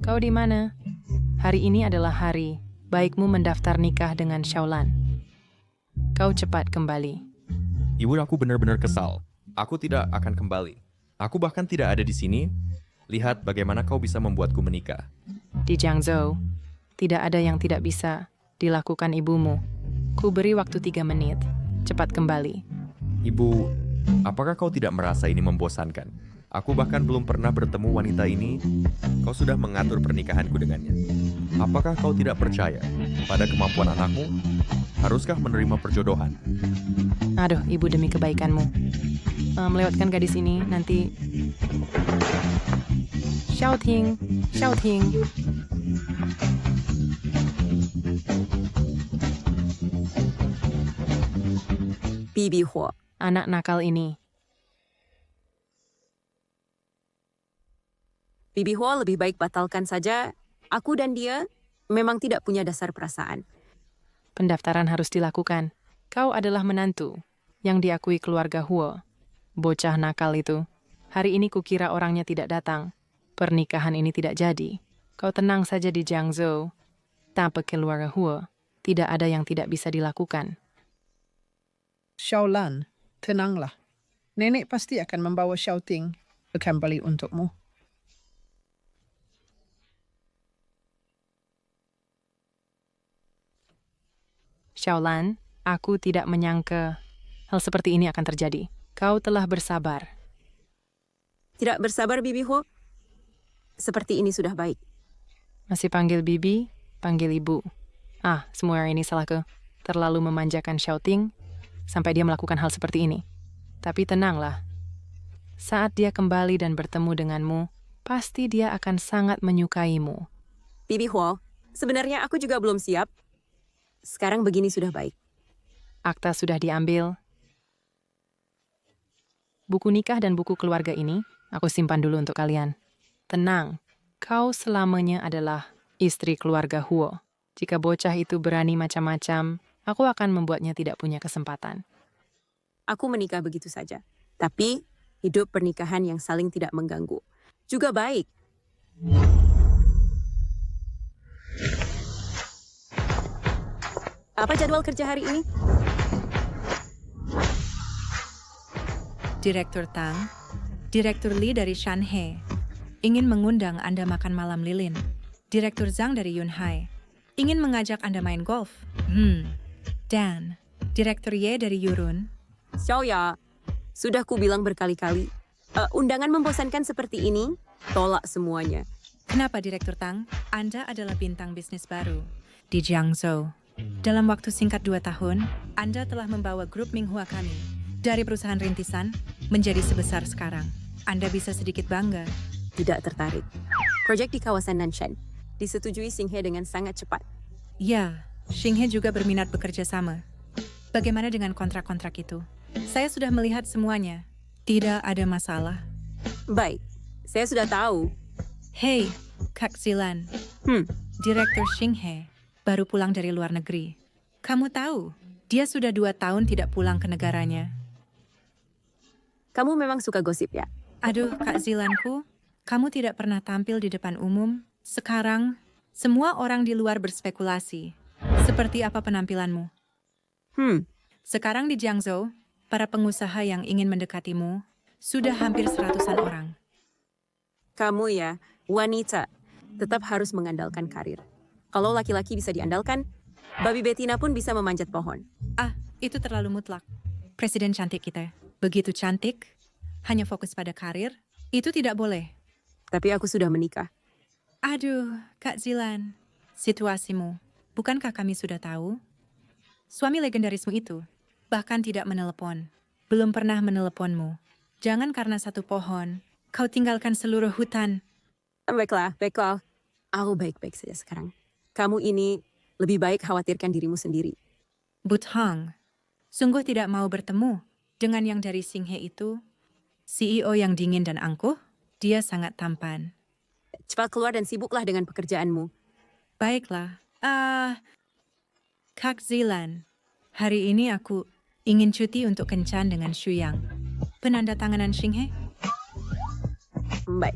Kau di mana? Hari ini adalah hari baikmu mendaftar nikah dengan Xiaolan. Kau cepat kembali. Ibu, aku benar-benar kesal. Aku tidak akan kembali. Aku bahkan tidak ada di sini. Lihat bagaimana kau bisa membuatku menikah. Di Jiangzhou, tidak ada yang tidak bisa dilakukan ibumu. Ku beri waktu 3 menit. Cepat kembali. Ibu, apakah kau tidak merasa ini membosankan? Aku bahkan belum pernah bertemu wanita ini. Kau sudah mengatur pernikahanku dengannya. Apakah kau tidak percaya pada kemampuan anakmu? Haruskah menerima perjodohan? Aduh, ibu demi kebaikanmu. Melewatkan gadis ini nanti... Shouting, shouting. Bibi Huo. Anak nakal ini. Bibi Huo, lebih baik batalkan saja. Aku dan dia memang tidak punya dasar perasaan. Pendaftaran harus dilakukan. Kau adalah menantu yang diakui keluarga Huo. Bocah nakal itu. Hari ini kukira orangnya tidak datang. Pernikahan ini tidak jadi. Kau tenang saja di Jiangzhou. Tanpa keluarga Huo, tidak ada yang tidak bisa dilakukan. Xiaolan, tenanglah. Nenek pasti akan membawa Xiaoting kembali untukmu. Xiaolan, aku tidak menyangka hal seperti ini akan terjadi. Kau telah bersabar. Tidak bersabar, Bibi Huo. Seperti ini sudah baik. Masih panggil bibi, panggil ibu. Semua ini salahku. Terlalu memanjakan Xiaoting sampai dia melakukan hal seperti ini. Tapi tenanglah. Saat dia kembali dan bertemu denganmu, pasti dia akan sangat menyukaimu. Bibi Huo, sebenarnya aku juga belum siap. Sekarang begini sudah baik. Akta sudah diambil. Buku nikah dan buku keluarga ini, aku simpan dulu untuk kalian. Tenang, kau selamanya adalah istri keluarga Huo. Jika bocah itu berani macam-macam, aku akan membuatnya tidak punya kesempatan. Aku menikah begitu saja. Tapi hidup pernikahan yang saling tidak mengganggu juga baik. Apa jadwal kerja hari ini? Direktur Tang, Direktur Li dari Shanhe, ingin mengundang Anda makan malam lilin. Direktur Zhang dari Yunhai, ingin mengajak Anda main golf. Dan Direktur Ye dari Yurun. Xiaoya, sudah ku bilang berkali-kali. Undangan membosankan seperti ini, tolak semuanya. Kenapa Direktur Tang? Anda adalah bintang bisnis baru di Jiangzhou. Dalam waktu singkat 2 tahun, Anda telah membawa grup Minghua kami dari perusahaan rintisan menjadi sebesar sekarang. Anda bisa sedikit bangga. Tidak tertarik. Proyek di kawasan Nanshan disetujui Xinghe dengan sangat cepat. Ya, Xinghe juga berminat bekerja sama. Bagaimana dengan kontrak-kontrak itu? Saya sudah melihat semuanya. Tidak ada masalah. Baik, saya sudah tahu. Hei, Kak Zilan. Direktur Xinghe baru pulang dari luar negeri. Kamu tahu, dia sudah 2 tahun tidak pulang ke negaranya. Kamu memang suka gosip ya? Aduh, Kak Zilanku, kamu tidak pernah tampil di depan umum. Sekarang, semua orang di luar berspekulasi. Seperti apa penampilanmu? Sekarang di Jiangzhou, para pengusaha yang ingin mendekatimu sudah hampir 100-an orang. Kamu ya, wanita, tetap harus mengandalkan karir. Kalau laki-laki bisa diandalkan, babi betina pun bisa memanjat pohon. Itu terlalu mutlak. Presiden cantik kita, begitu cantik, hanya fokus pada karir, itu tidak boleh. Tapi aku sudah menikah. Aduh, Kak Zilan, situasimu, bukankah kami sudah tahu? Suami legendarismu itu bahkan tidak menelepon, belum pernah meneleponmu. Jangan karena satu pohon, kau tinggalkan seluruh hutan. Baiklah. Aku baik-baik saja sekarang. Kamu ini lebih baik khawatirkan dirimu sendiri. Buthang, sungguh tidak mau bertemu dengan yang dari Xinghe itu. CEO yang dingin dan angkuh, dia sangat tampan. Cepat keluar dan sibuklah dengan pekerjaanmu. Baiklah. Kak Zilan, hari ini aku ingin cuti untuk kencan dengan Shuyang. Penandatanganan Xinghe? Baik.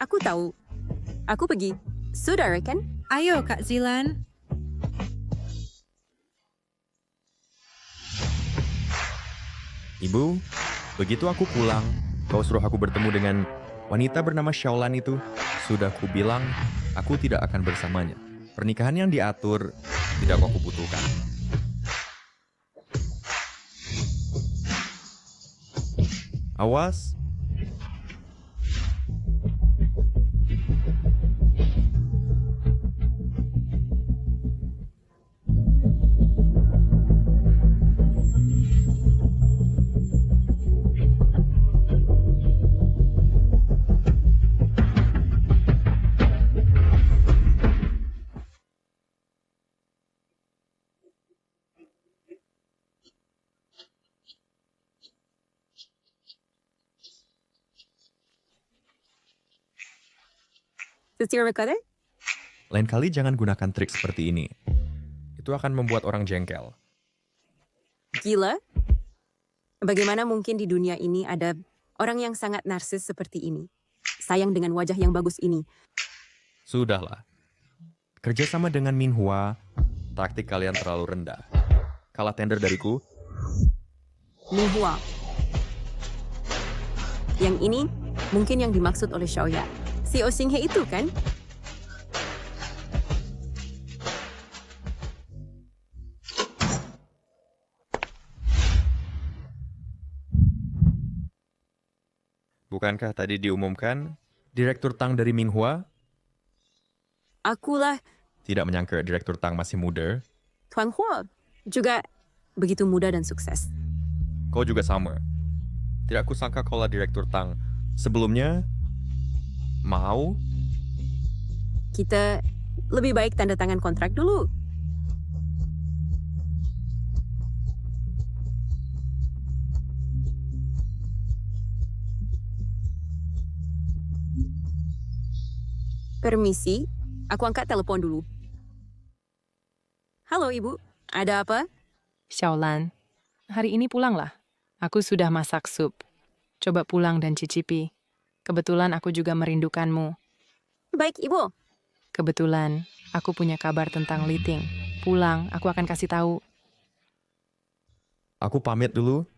Aku tahu. Aku pergi. Sudah, rekan? Ayo, Kak Zilan. Ibu, begitu aku pulang, kau suruh aku bertemu dengan wanita bernama Xiaolan itu. Sudah kubilang, aku tidak akan bersamanya. Pernikahan yang diatur tidak aku butuhkan. Awas. Sister Recorder? Lain kali jangan gunakan trik seperti ini. Itu akan membuat orang jengkel. Gila? Bagaimana mungkin di dunia ini ada orang yang sangat narsis seperti ini? Sayang dengan wajah yang bagus ini. Sudahlah. Kerjasama dengan Minhua, taktik kalian terlalu rendah. Kalah tender dariku, Minhua. Yang ini mungkin yang dimaksud oleh Xiaoya. Si Oxinghe itu kan? bukankah tadi diumumkan Direktur Tang dari Minhua? Akulah Tidak menyangka Direktur Tang masih muda. Tuan Hua. Juga begitu muda dan sukses. Kau juga sama. Tidak kusangka kaulah Direktur Tang. Sebelumnya, mau? Kita lebih baik tanda tangan kontrak dulu. Permisi, aku angkat telepon dulu. Halo Ibu, ada apa? Xiaolan, hari ini pulanglah. Aku sudah masak sup. Coba pulang dan cicipi. Kebetulan aku juga merindukanmu. Baik Ibu. Kebetulan, aku punya kabar tentang Li Ting. Pulang, aku akan kasih tahu. Aku pamit dulu.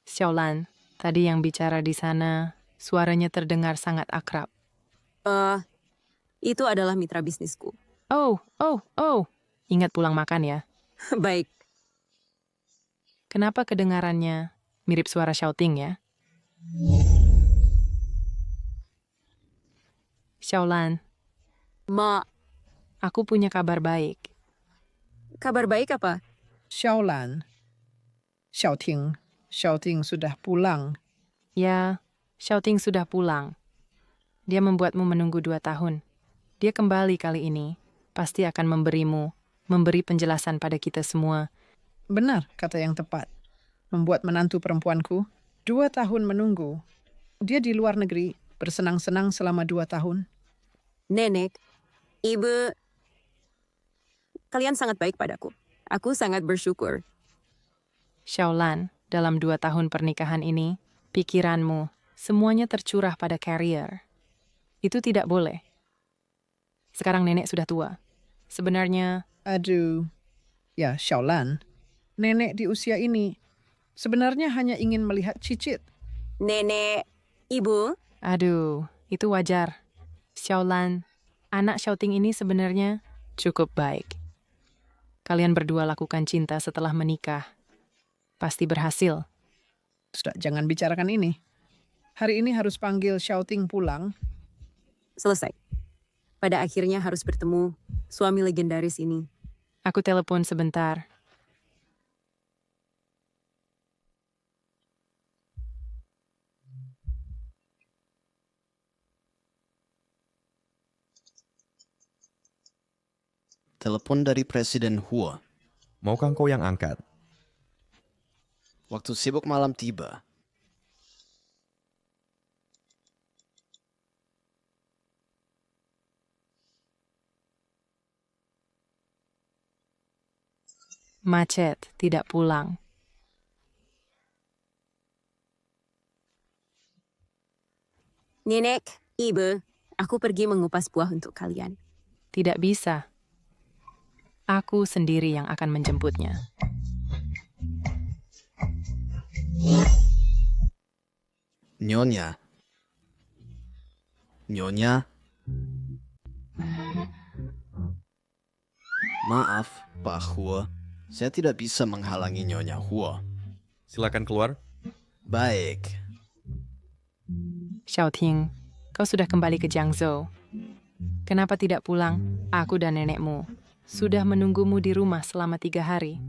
Xiaolan, tadi yang bicara di sana, suaranya terdengar sangat akrab. Itu adalah mitra bisnisku. Oh. Ingat pulang makan ya. Baik, Kenapa kedengarannya mirip suara shouting ya? Xiaolan, Ma, aku punya kabar baik. kabar baik apa? Xiaolan, Xiaoting sudah pulang. Ya, shouting sudah pulang. Dia membuatmu menunggu 2 tahun. Dia kembali kali ini. Pasti akan memberi penjelasan pada kita semua. Benar kata yang tepat. Membuat menantu perempuanku 2 tahun menunggu. Dia di luar negeri bersenang-senang selama 2 tahun. Nenek, Ibu, kalian sangat baik padaku. Aku sangat bersyukur. Xiaolan, dalam 2 tahun pernikahan ini, pikiranmu semuanya tercurah pada karier. Itu tidak boleh. Sekarang nenek sudah tua. Sebenarnya, Aduh, ya Xiaolan, nenek di usia ini sebenarnya hanya ingin melihat cicit. Nenek, Ibu, aduh, itu wajar. Xiaolan, anak shouting ini sebenarnya cukup baik. Kalian berdua lakukan cinta setelah menikah. Pasti berhasil. Sudah, jangan bicarakan ini. Hari ini harus panggil Xiaoting pulang. selesai. Pada akhirnya harus bertemu suami legendaris ini. Aku telepon sebentar. Telepon dari Presiden Hua. Maukah kau yang angkat? Waktu sibuk malam tiba. Macet, tidak pulang. Nenek, Ibu, Aku pergi mengupas buah untuk kalian. Tidak bisa. Aku sendiri yang akan menjemputnya. Nyonya. Nyonya. Maaf, Pak Hua. Saya tidak bisa menghalangi Nyonya Hua. Silakan keluar. Baik. Xiaoting, kau sudah kembali ke Jiangzhou. Kenapa tidak pulang? Aku dan nenekmu sudah menunggumu di rumah selama 3 hari.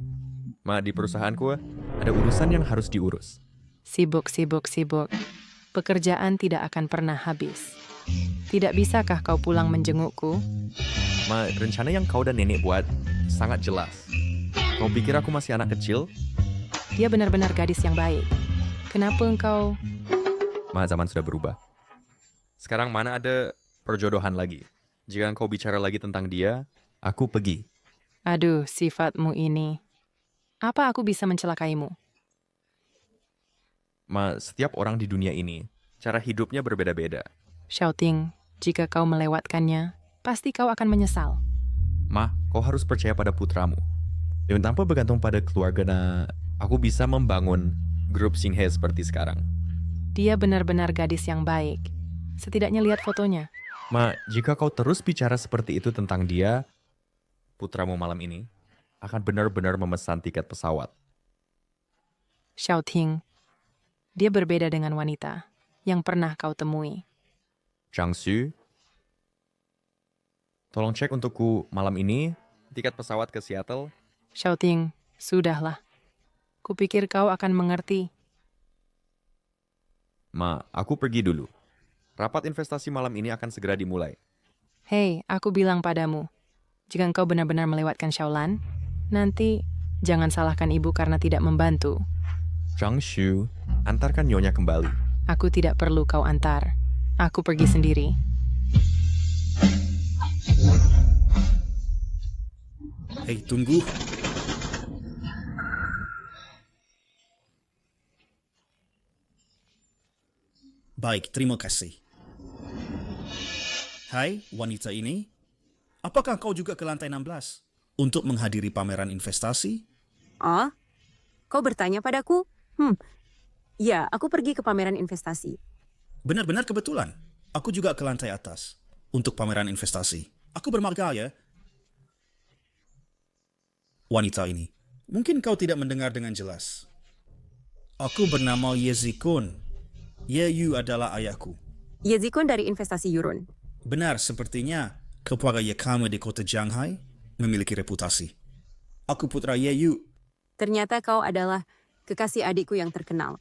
Ma, di perusahaanku ada urusan yang harus diurus. Sibuk. Pekerjaan tidak akan pernah habis. Tidak bisakah kau pulang menjengukku? Ma, rencana yang kau dan nenek buat sangat jelas. Kau pikir aku masih anak kecil? Dia benar-benar gadis yang baik. Kenapa engkau... Ma, zaman sudah berubah. Sekarang mana ada perjodohan lagi. Jika engkau bicara lagi tentang dia, aku pergi. Aduh, sifatmu ini. Apa aku bisa mencelakaimu? Ma, setiap orang di dunia ini, cara hidupnya berbeda-beda. Xiaoting, jika kau melewatkannya, pasti kau akan menyesal. Ma, kau harus percaya pada putramu. Dan tanpa bergantung pada keluarga, aku bisa membangun grup Xinghe seperti sekarang. Dia benar-benar gadis yang baik. Setidaknya lihat fotonya. Ma, jika kau terus bicara seperti itu tentang dia, putramu malam ini akan benar-benar memesan tiket pesawat. Xiaoting, dia berbeda dengan wanita yang pernah kau temui. Zhang Xu, tolong cek untukku malam ini tiket pesawat ke Seattle. Xiaoting, sudahlah. Kupikir kau akan mengerti. Ma, aku pergi dulu. Rapat investasi malam ini akan segera dimulai. Hei, aku bilang padamu, jika engkau benar-benar melewatkan Xiaolan, nanti jangan salahkan ibu karena tidak membantu. Zhang Xu, antarkan Nyonya kembali. Aku tidak perlu kau antar. Aku pergi sendiri. Hei, tunggu. Baik, terima kasih. Hai, wanita ini. Apakah kau juga ke lantai 16 untuk menghadiri pameran investasi? Oh, kau bertanya padaku? Ya, aku pergi ke pameran investasi. Benar-benar kebetulan. Aku juga ke lantai atas untuk pameran investasi. Aku bermarga ya. Wanita ini. Mungkin kau tidak mendengar dengan jelas. Aku bernama Ye Zikun. Ye Yu adalah ayahku. Ye Zikun dari investasi Yurun. Benar, sepertinya keluarga Ye Kame di kota Shanghai memiliki reputasi. Aku putra Ye Yu. Ternyata kau adalah kekasih adikku yang terkenal.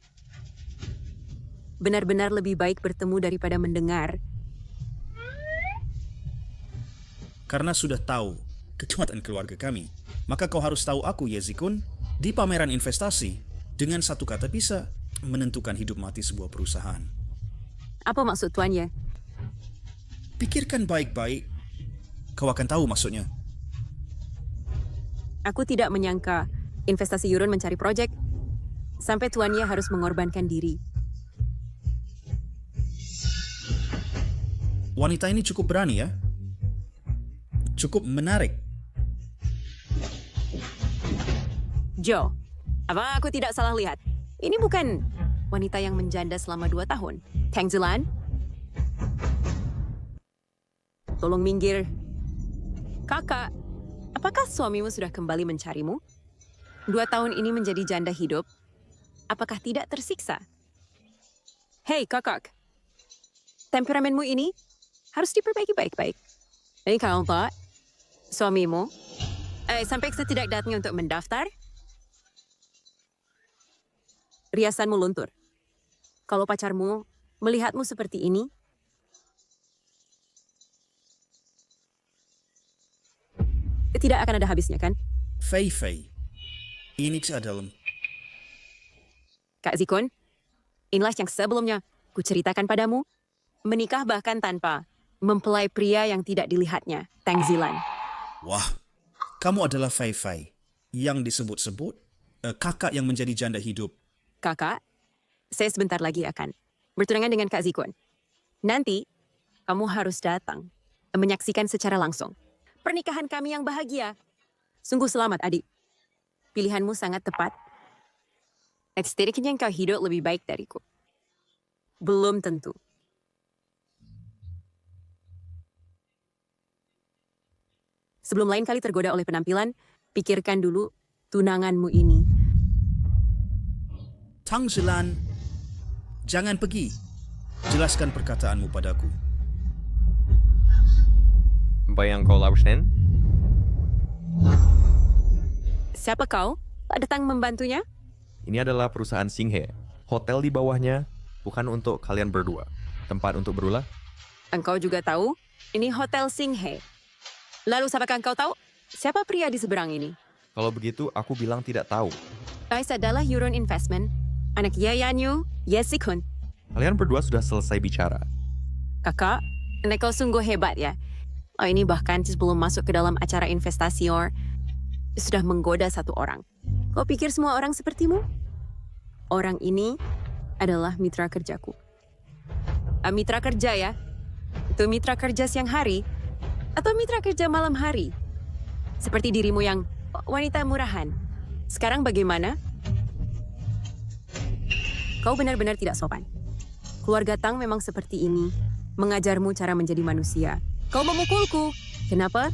Benar-benar lebih baik bertemu daripada mendengar. Karena sudah tahu kekuatan keluarga kami, maka kau harus tahu aku, Ye Zikun, di pameran investasi, dengan satu kata bisa menentukan hidup mati sebuah perusahaan. Apa maksud Tuan Ye? Pikirkan baik-baik, kau akan tahu maksudnya. Aku tidak menyangka investasi Yurun mencari proyek sampai Tuan Ye harus mengorbankan diri. Wanita ini cukup berani ya. Cukup menarik. Joe, apa aku tidak salah lihat? Ini bukan wanita yang menjanda selama 2 tahun. Tang Zilan? Tolong minggir. Kakak, apakah suamimu sudah kembali mencarimu? 2 tahun ini menjadi janda hidup. Apakah tidak tersiksa? Hei kakak, temperamenmu ini harus diperbaiki baik-baik. Ini kalau tak, suamimu sampai tidak datang untuk mendaftar, riasanmu luntur. Kalau pacarmu melihatmu seperti ini, tidak akan ada habisnya, kan? Fei Fei, ini adalah... Kak Zikun, inilah yang sebelumnya kuceritakan padamu. Menikah bahkan tanpa mempelai pria yang tidak dilihatnya, Tang Zilan. Wah, kamu adalah Fei Fei yang disebut-sebut kakak yang menjadi janda hidup. Kakak, saya sebentar lagi akan bertunangan dengan Kak Zikun. Nanti, Kamu harus datang, menyaksikan secara langsung. Pernikahan kami yang bahagia. Sungguh selamat, adik. Pilihanmu sangat tepat. Setidaknya kau hidup lebih baik dariku. Belum tentu. Sebelum lain kali tergoda oleh penampilan, pikirkan dulu tunanganmu ini. Tang Zilan, jangan pergi. Jelaskan perkataanmu padaku. Apa yang kau lakukan? Siapa kau? Datang membantunya? Ini adalah perusahaan Singhe. Hotel di bawahnya bukan untuk kalian berdua. Tempat untuk berulah. Engkau juga tahu, ini Hotel Singhe. Lalu siapakah engkau tahu? Siapa pria di seberang ini? Kalau begitu, aku bilang tidak tahu. Ais adalah Yuron Investment, anak Yayanyu, Yesikun. Kalian berdua sudah selesai bicara. Kakak, kau sungguh hebat ya. Oh, ini bahkan sebelum masuk ke dalam acara investasi sudah menggoda satu orang. Kau pikir semua orang sepertimu? Orang ini adalah mitra kerjaku. Mitra kerja ya? Itu mitra kerja siang hari? Atau mitra kerja malam hari? Seperti dirimu yang wanita murahan. Sekarang bagaimana? Kau benar-benar tidak sopan. Keluarga Tang memang seperti ini. Mengajarmu cara menjadi manusia. Kau memukulku. Kenapa?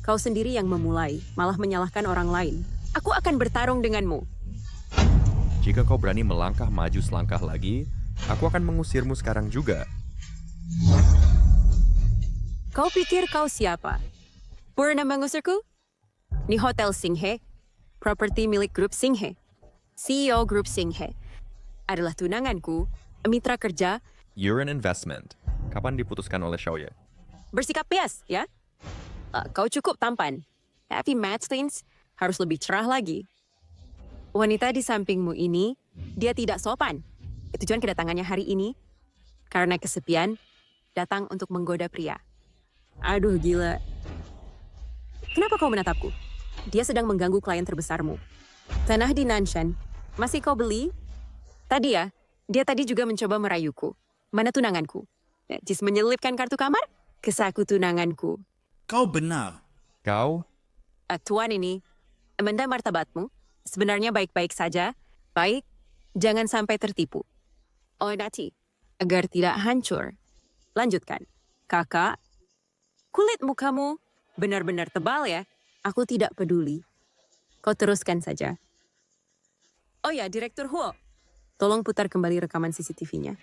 Kau sendiri yang memulai, malah menyalahkan orang lain. Aku akan bertarung denganmu. Jika kau berani melangkah maju selangkah lagi, aku akan mengusirmu sekarang juga. Kau pikir kau siapa? Purna mengusirku? Ini Hotel Singhe, properti milik grup Singhe. CEO grup Singhe adalah tunanganku, mitra kerja. You're an investment. Kapan diputuskan oleh Xiaoye? Bersikap bias, ya? Kau cukup tampan. Tapi Matt harus lebih cerah lagi. Wanita di sampingmu ini, dia tidak sopan. Tujuan kedatangannya hari ini, karena kesepian, datang untuk menggoda pria. Aduh, gila. Kenapa kau menatapku? Dia sedang mengganggu klien terbesarmu. Tanah di Nanshan, masih kau beli? Tadi ya, dia tadi juga mencoba merayuku. Mana tunanganku? Jis menyelipkan kartu kamar? Ke saku tunanganku. Kau benar. Kau? Tuan ini, benda martabatmu, sebenarnya baik-baik saja. Baik, jangan sampai tertipu. Oh, Nati, agar tidak hancur. Lanjutkan. Kakak, kulit mukamu benar-benar tebal ya. Aku tidak peduli. Kau teruskan saja. Oh ya, Direktur Huo. Tolong putar kembali rekaman CCTV-nya.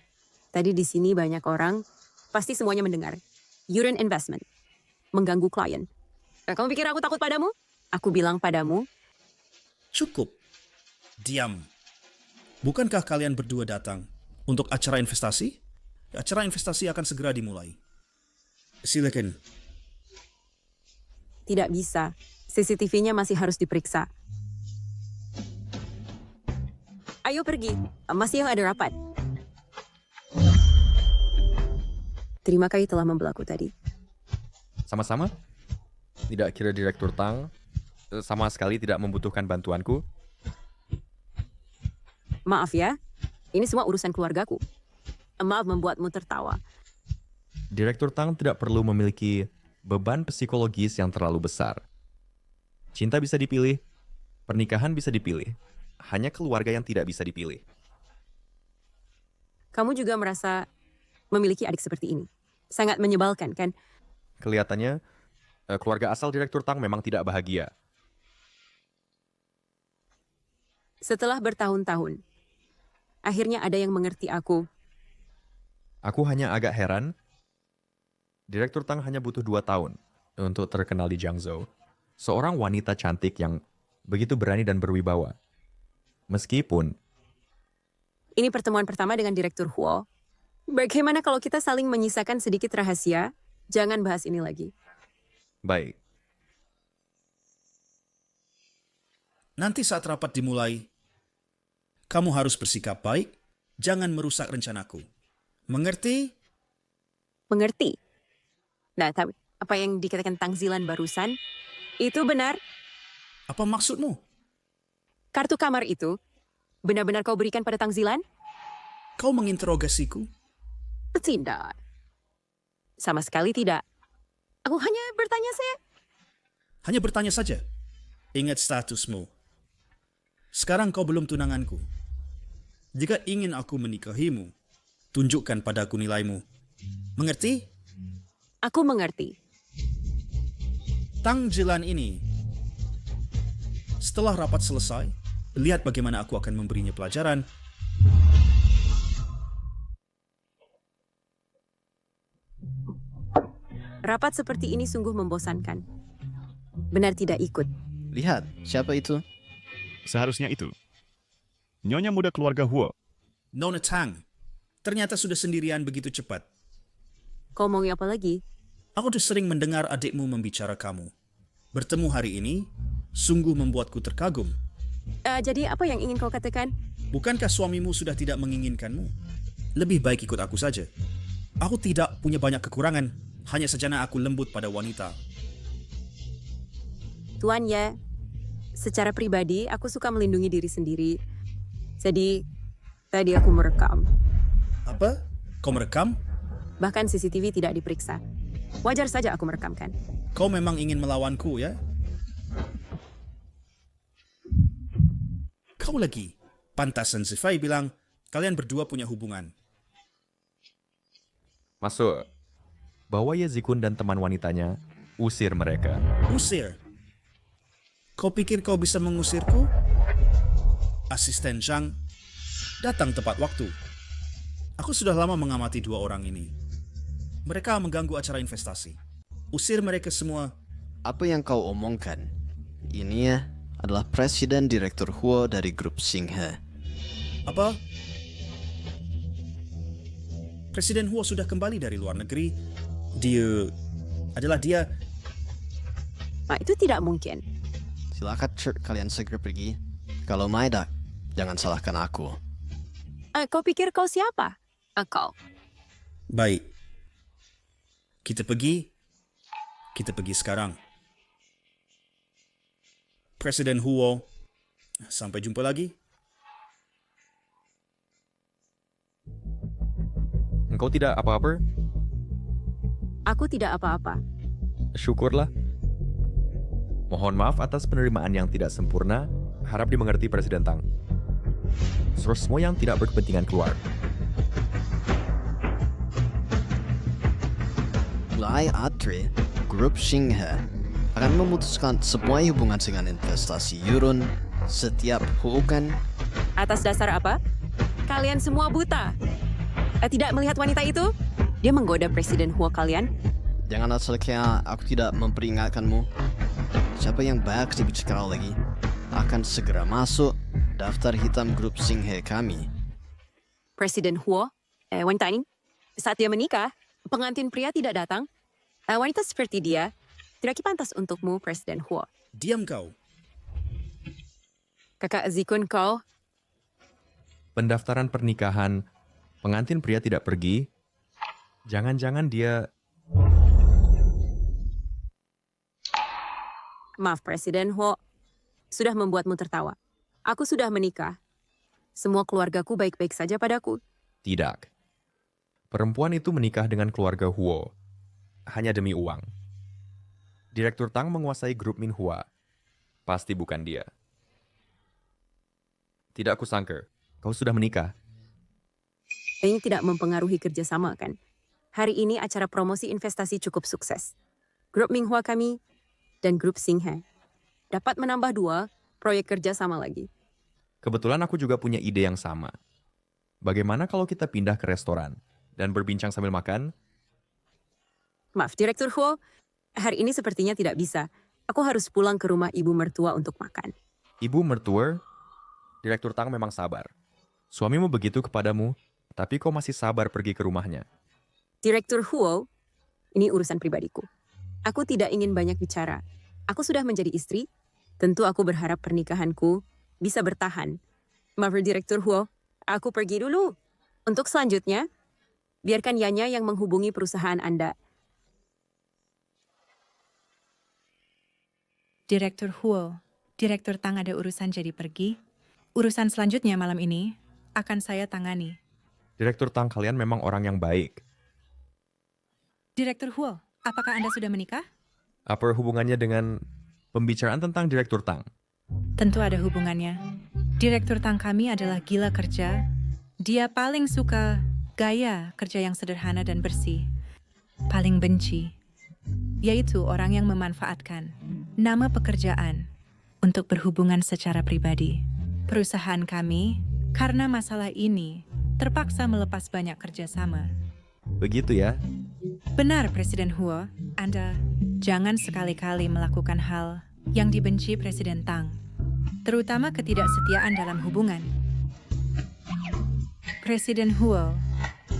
Tadi di sini banyak orang, pasti semuanya mendengar. Yuron Investment. Mengganggu klien. Kamu pikir aku takut padamu? Aku bilang padamu. Cukup. Diam. Bukankah kalian berdua datang untuk acara investasi? Acara investasi akan segera dimulai. Silakan. Tidak bisa. CCTV-nya masih harus diperiksa. Ayo pergi. Masih ada rapat. Terima kasih telah membelaku tadi. Sama-sama? Tidak kira Direktur Tang sama sekali tidak membutuhkan bantuanku? Maaf ya, ini semua urusan keluargaku. Maaf membuatmu tertawa. Direktur Tang tidak perlu memiliki beban psikologis yang terlalu besar. Cinta bisa dipilih, pernikahan bisa dipilih, hanya keluarga yang tidak bisa dipilih. Kamu juga merasa memiliki adik seperti ini. Sangat menyebalkan, kan? Kelihatannya, keluarga asal Direktur Tang memang tidak bahagia. Setelah bertahun-tahun, akhirnya ada yang mengerti aku. Aku hanya agak heran, Direktur Tang hanya butuh 2 tahun untuk terkenal di Jiangzhou. Seorang wanita cantik yang begitu berani dan berwibawa. Meskipun Ini pertemuan pertama dengan Direktur Huo. Bagaimana kalau kita saling menyisakan sedikit rahasia? Jangan bahas ini lagi. baik, Nanti saat rapat dimulai, kamu harus bersikap baik, jangan merusak rencanaku. Mengerti? Mengerti? Nah, tapi apa yang dikatakan Tang Zilan barusan, itu benar. Apa maksudmu? Kartu kamar itu, benar-benar kau berikan pada Tang Zilan? Kau menginterogasiku? Tidak. Sama sekali tidak. Aku hanya bertanya saja. Hanya bertanya saja. Ingat statusmu. Sekarang kau belum tunanganku. Jika ingin aku menikahimu, tunjukkan padaku nilaimu. Mengerti? Aku mengerti. Tang Jilan ini. Setelah rapat selesai, lihat bagaimana aku akan memberinya pelajaran. Rapat seperti ini sungguh membosankan. Benar tidak ikut. Lihat, siapa itu? Seharusnya itu. Nyonya muda keluarga Huo. Nona Tang, ternyata sudah sendirian begitu cepat. Kau mau apa lagi? Aku tuh sering mendengar adikmu membicara kamu. Bertemu hari ini, sungguh membuatku terkagum. Jadi apa yang ingin kau katakan? Bukankah suamimu sudah tidak menginginkanmu? Lebih baik ikut aku saja. Aku tidak punya banyak kekurangan, hanya saja aku lembut pada wanita. Tuan ya, secara pribadi aku suka melindungi diri sendiri. Jadi, tadi aku merekam. Apa? Kau merekam? Bahkan CCTV tidak diperiksa. Wajar saja aku merekamkan. Kau memang ingin melawanku, ya? Kau lagi. Pantasan Zifai bilang, kalian berdua punya hubungan. Masuk. Bawa Yezikun dan teman wanitanya, usir mereka. Usir? Kau pikir kau bisa mengusirku? Asisten Zhang datang tepat waktu. Aku sudah lama mengamati dua orang ini. Mereka mengganggu acara investasi. Usir mereka semua. Apa yang kau omongkan? Ini adalah Presiden Direktur Huo dari grup Xinghe. Apa? Presiden Huo sudah kembali dari luar negeri. Dia... Itu tidak mungkin. Silakan kalian segera pergi. Kalau Maida, jangan salahkan aku. Kau pikir kau siapa? Kau. Baik. Kita pergi sekarang. Presiden Huo, sampai jumpa lagi. Engkau tidak apa-apa? Aku tidak apa-apa. Syukurlah. Mohon maaf atas penerimaan yang tidak sempurna. Harap dimengerti Presiden Tang. Semua yang tidak berkepentingan keluar. Mulai Atri, grup Xinghe akan memutuskan semua hubungan dengan investasi Yurun setiap hubungan. Atas dasar apa? Kalian semua buta. Tidak melihat wanita itu? Dia menggoda Presiden Huo kalian. Jangan asal kayak aku tidak memperingatkanmu. Siapa yang baik dibicara lagi akan segera masuk daftar hitam grup Xinghe kami. Presiden Huo, wanita ini, saat dia menikah, pengantin pria tidak datang. Wanita seperti dia tidak pantas untukmu, Presiden Huo. Diam kau. Kakak Zikun kau, Pendaftaran pernikahan, pengantin pria tidak pergi. Jangan-jangan dia... maaf Presiden Huo, sudah membuatmu tertawa. Aku sudah menikah. Semua keluargaku baik-baik saja padaku. Tidak. Perempuan itu menikah dengan keluarga Huo. Hanya demi uang. Direktur Tang menguasai grup Minhua. Pasti bukan dia. Tidak kusangka, kau sudah menikah. Ini tidak mempengaruhi kerjasama kan? Hari ini acara promosi investasi cukup sukses. Grup Minhua kami dan grup Xinghe dapat menambah 2 proyek kerja sama lagi. Kebetulan aku juga punya ide yang sama. Bagaimana kalau kita pindah ke restoran dan berbincang sambil makan? Maaf, Direktur Huo, hari ini sepertinya tidak bisa. Aku harus pulang ke rumah ibu mertua untuk makan. Ibu mertua, Direktur Tang memang sabar. Suamimu begitu kepadamu, tapi kau masih sabar pergi ke rumahnya. Direktur Huo, ini urusan pribadiku. Aku tidak ingin banyak bicara. Aku sudah menjadi istri, tentu aku berharap pernikahanku bisa bertahan. Maaf, Direktur Huo, aku pergi dulu. Untuk selanjutnya, biarkan Yanya yang menghubungi perusahaan Anda. Direktur Huo, Direktur Tang ada urusan jadi pergi. Urusan selanjutnya malam ini akan saya tangani. Direktur Tang, kalian memang orang yang baik. Direktur Huo, apakah Anda sudah menikah? Apa hubungannya dengan pembicaraan tentang Direktur Tang? Tentu ada hubungannya. Direktur Tang kami adalah gila kerja. Dia paling suka gaya kerja yang sederhana dan bersih. Paling benci, yaitu orang yang memanfaatkan nama pekerjaan untuk berhubungan secara pribadi. Perusahaan kami, karena masalah ini, terpaksa melepas banyak kerjasama. Begitu ya? Benar, Presiden Huo. Anda jangan sekali-kali melakukan hal yang dibenci Presiden Tang, terutama ketidaksetiaan dalam hubungan. Presiden Huo,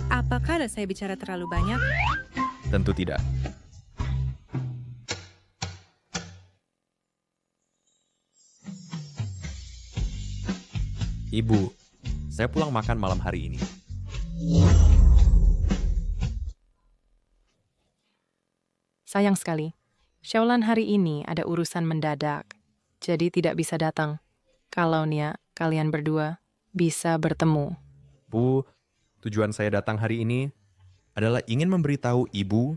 apakah saya bicara terlalu banyak? Tentu tidak. Ibu, saya pulang makan malam hari ini. Sayang sekali, Xiaolan hari ini ada urusan mendadak, jadi tidak bisa datang. Kalau Nia, kalian berdua bisa bertemu. Bu, tujuan saya datang hari ini adalah ingin memberitahu Ibu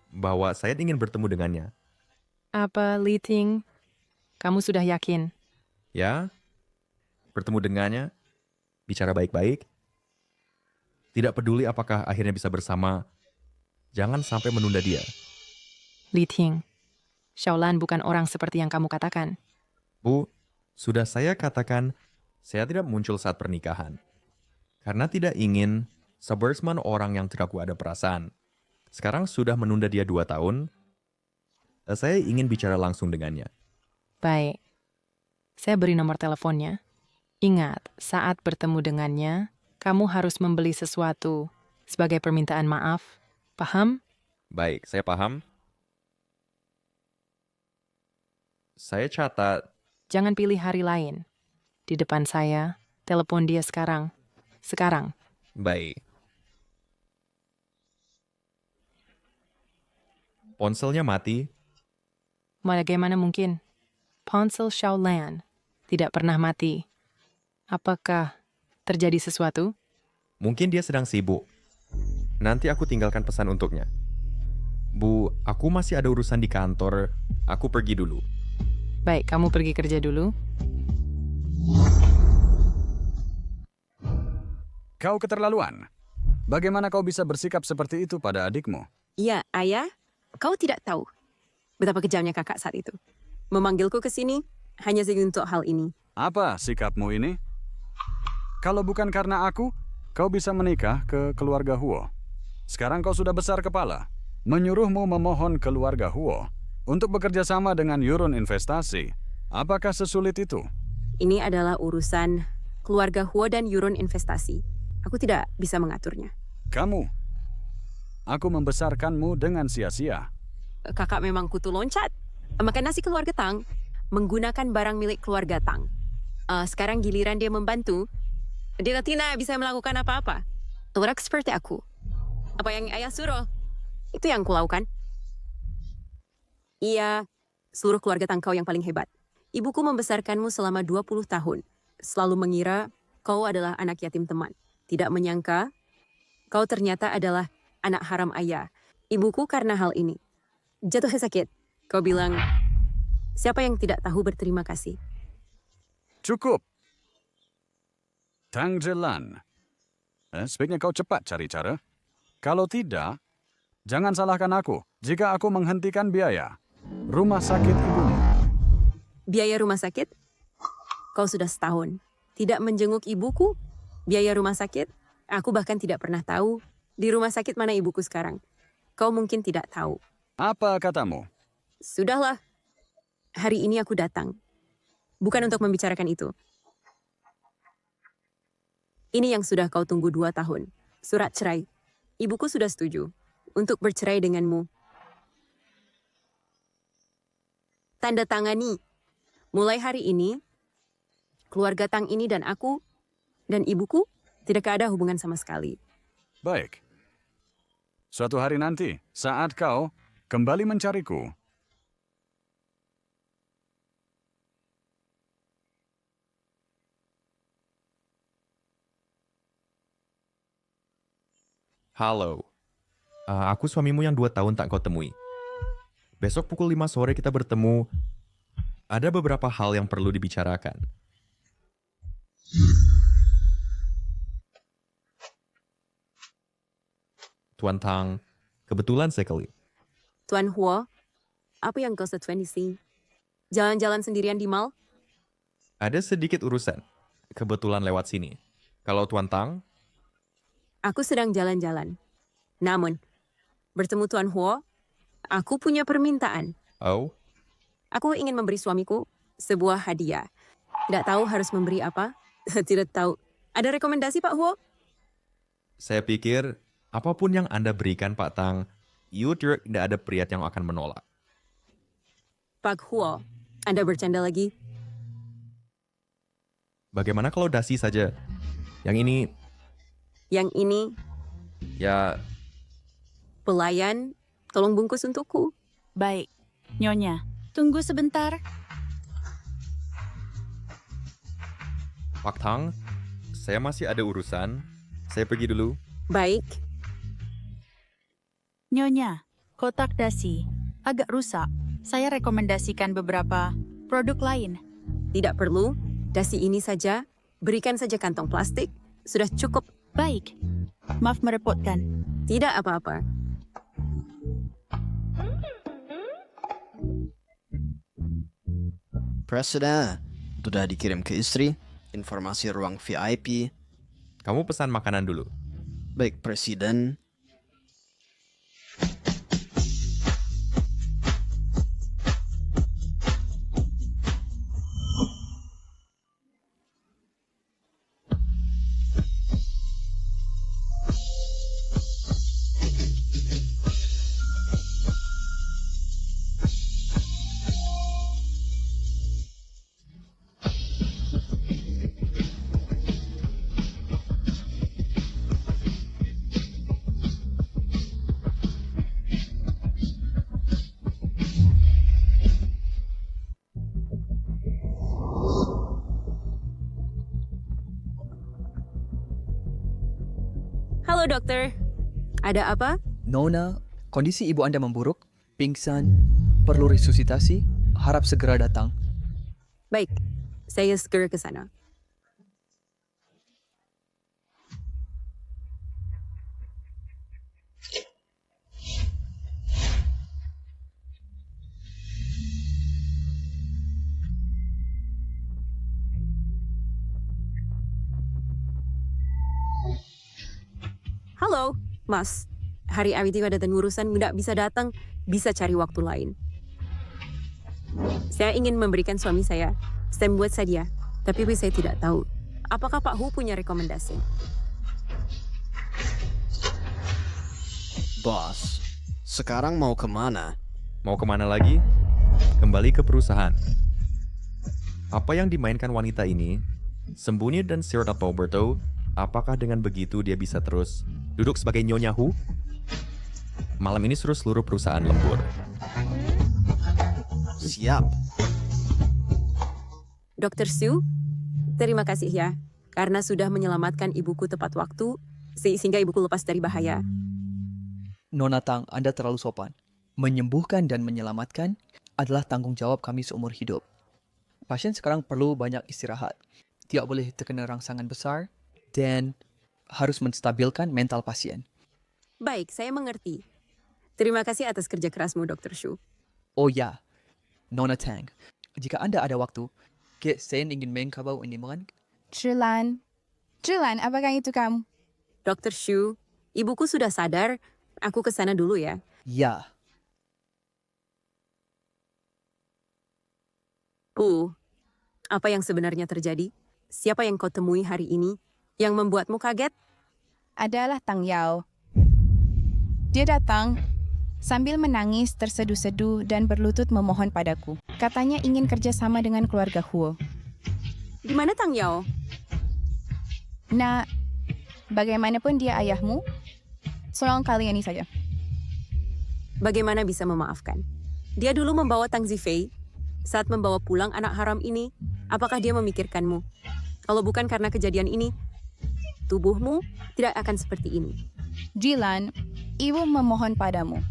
bahwa saya ingin bertemu dengannya. Apa, Li Ting? Kamu sudah yakin? Ya, bertemu dengannya, bicara baik-baik. Tidak peduli apakah akhirnya bisa bersama, jangan sampai menunda dia. Li Ting, Xiaolan bukan orang seperti yang kamu katakan. Bu, sudah saya katakan, saya tidak muncul saat pernikahan. Karena tidak ingin sebersman orang yang tidak ada perasaan. Sekarang sudah menunda dia 2 tahun, saya ingin bicara langsung dengannya. Baik, saya beri nomor teleponnya. Ingat, saat bertemu dengannya, kamu harus membeli sesuatu sebagai permintaan maaf. Paham? Baik, saya paham. Saya catat. Jangan pilih hari lain. Di depan saya, telepon dia sekarang. Sekarang. Baik. Ponselnya mati. Bagaimana mungkin? Ponsel Xiaolan tidak pernah mati. Apakah terjadi sesuatu? Mungkin dia sedang sibuk. Nanti aku tinggalkan pesan untuknya. Bu, aku masih ada urusan di kantor. Aku pergi dulu. Baik, kamu pergi kerja dulu. Kau keterlaluan. Bagaimana kau bisa bersikap seperti itu pada adikmu? Iya, ayah, kau tidak tahu betapa kejamnya kakak saat itu. Memanggilku ke sini hanya saja untuk hal ini. Apa sikapmu ini? Kalau bukan karena aku, kau bisa menikah ke keluarga Huo. Sekarang kau sudah besar kepala. Menyuruhmu memohon keluarga Huo untuk bekerja sama dengan Yurun Investasi. Apakah sesulit itu? Ini adalah urusan keluarga Huo dan Yurun Investasi. Aku tidak bisa mengaturnya. Kamu. Aku membesarkanmu dengan sia-sia. Kakak memang kutu loncat. Makan nasi keluarga Tang, menggunakan barang milik keluarga Tang. Sekarang giliran dia membantu. Dia tidak bisa melakukan apa-apa. Orang seperti aku. Apa yang ayah suruh, itu yang kulakukan. Iya, seluruh keluarga Tang kau yang paling hebat. Ibuku membesarkanmu selama 20 tahun. Selalu mengira kau adalah anak yatim teman. Tidak menyangka kau ternyata adalah anak haram ayah. Ibuku karena hal ini jatuh sakit. Kau bilang, siapa yang tidak tahu berterima kasih? Cukup. Tang Jelan. Sebaiknya kau cepat cari cara. Kalau tidak, jangan salahkan aku jika aku menghentikan biaya rumah sakit ibumu. Biaya rumah sakit? Kau sudah setahun tidak menjenguk ibuku? Biaya rumah sakit? Aku bahkan tidak pernah tahu di rumah sakit mana ibuku sekarang. Kau mungkin tidak tahu. Apa katamu? Sudahlah. Hari ini aku datang. Bukan untuk membicarakan itu. Ini yang sudah kau tunggu 2 tahun. Surat cerai. Ibuku sudah setuju untuk bercerai denganmu. Tanda tangani. Mulai hari ini, keluarga Tang ini dan aku dan ibuku tidak ada hubungan sama sekali. Baik. Suatu hari nanti, saat kau kembali mencariku, Halo. Aku suamimu yang 2 tahun tak kau temui. Besok pukul 5 sore kita bertemu. Ada beberapa hal yang perlu dibicarakan. Tuan Tang, kebetulan sekali. Tuan Huo, apa yang kau setuan di sini? Jalan-jalan sendirian di mall? Ada sedikit urusan. Kebetulan lewat sini. Kalau Tuan Tang, Aku sedang jalan-jalan. Namun, bertemu Tuan Huo, aku punya permintaan. oh, Aku ingin memberi suamiku sebuah hadiah. Tidak tahu harus memberi apa? Tidak tahu. Ada rekomendasi, Pak Huo? saya pikir apapun yang Anda berikan Pak Tang, tidak ada pria yang akan menolak. Pak Huo, Anda bercanda lagi? Bagaimana kalau dasi saja? Yang ini, Yang ini, ya, pelayan, tolong bungkus untukku. Baik, Nyonya. Tunggu sebentar. Pak Tang, saya masih ada urusan. Saya pergi dulu. Baik, Nyonya, kotak dasi agak rusak. Saya rekomendasikan beberapa produk lain. tidak perlu. Dasi ini saja. Berikan saja kantong plastik. Sudah cukup. Baik. Maaf merepotkan. Tidak apa-apa. Presiden, sudah dikirim ke istri. Informasi ruang VIP. Kamu pesan makanan dulu. Baik, Presiden. Halo dokter. Ada apa? Nona, kondisi ibu Anda memburuk, pingsan, perlu resusitasi, harap segera datang. Baik, saya segera ke sana. Halo, Mas. Hari ini ada urusan tidak bisa datang, bisa cari waktu lain. Saya ingin memberikan suami saya. Saya membuat hadiah, tapi saya tidak tahu. Apakah Pak Hu punya rekomendasi? Bos, sekarang mau kemana? Mau kemana lagi? Kembali ke perusahaan. Apa yang dimainkan wanita ini? Sembunyi dan Sir Roberto, apakah dengan begitu dia bisa terus duduk sebagai Nyonya Hu? Malam ini suruh seluruh perusahaan lembur. Siap. Dr. Su, terima kasih ya, karena sudah menyelamatkan ibuku tepat waktu, sehingga ibuku lepas dari bahaya. Nona Tang, Anda terlalu sopan. Menyembuhkan dan menyelamatkan adalah tanggung jawab kami seumur hidup. Pasien sekarang perlu banyak istirahat. Tidak boleh terkena rangsangan besar dan harus menstabilkan mental pasien. Baik, saya mengerti. Terima kasih atas kerja kerasmu, Dr. Shu. Oh ya, Nona Tang, jika Anda ada waktu, saya ingin mengkabau ini mohon. Zhilan, apakah itu kamu? Dr. Shu, ibuku sudah sadar. Aku ke sana dulu ya. Ya, Apa yang sebenarnya terjadi? Siapa yang kau temui hari ini yang membuatmu kaget? Adalah Tang Yao. Dia datang sambil menangis terseduh-seduh dan berlutut memohon padaku. Katanya ingin kerjasama dengan keluarga Huo. Di mana Tang Yao? Nah, bagaimanapun dia ayahmu, tolong kali ini saja. Bagaimana bisa memaafkan? Dia dulu membawa Tang Zifei. Saat membawa pulang anak haram ini, apakah dia memikirkanmu? Kalau bukan karena kejadian ini, tubuhmu tidak akan seperti ini. Jilan, Ibu memohon padamu.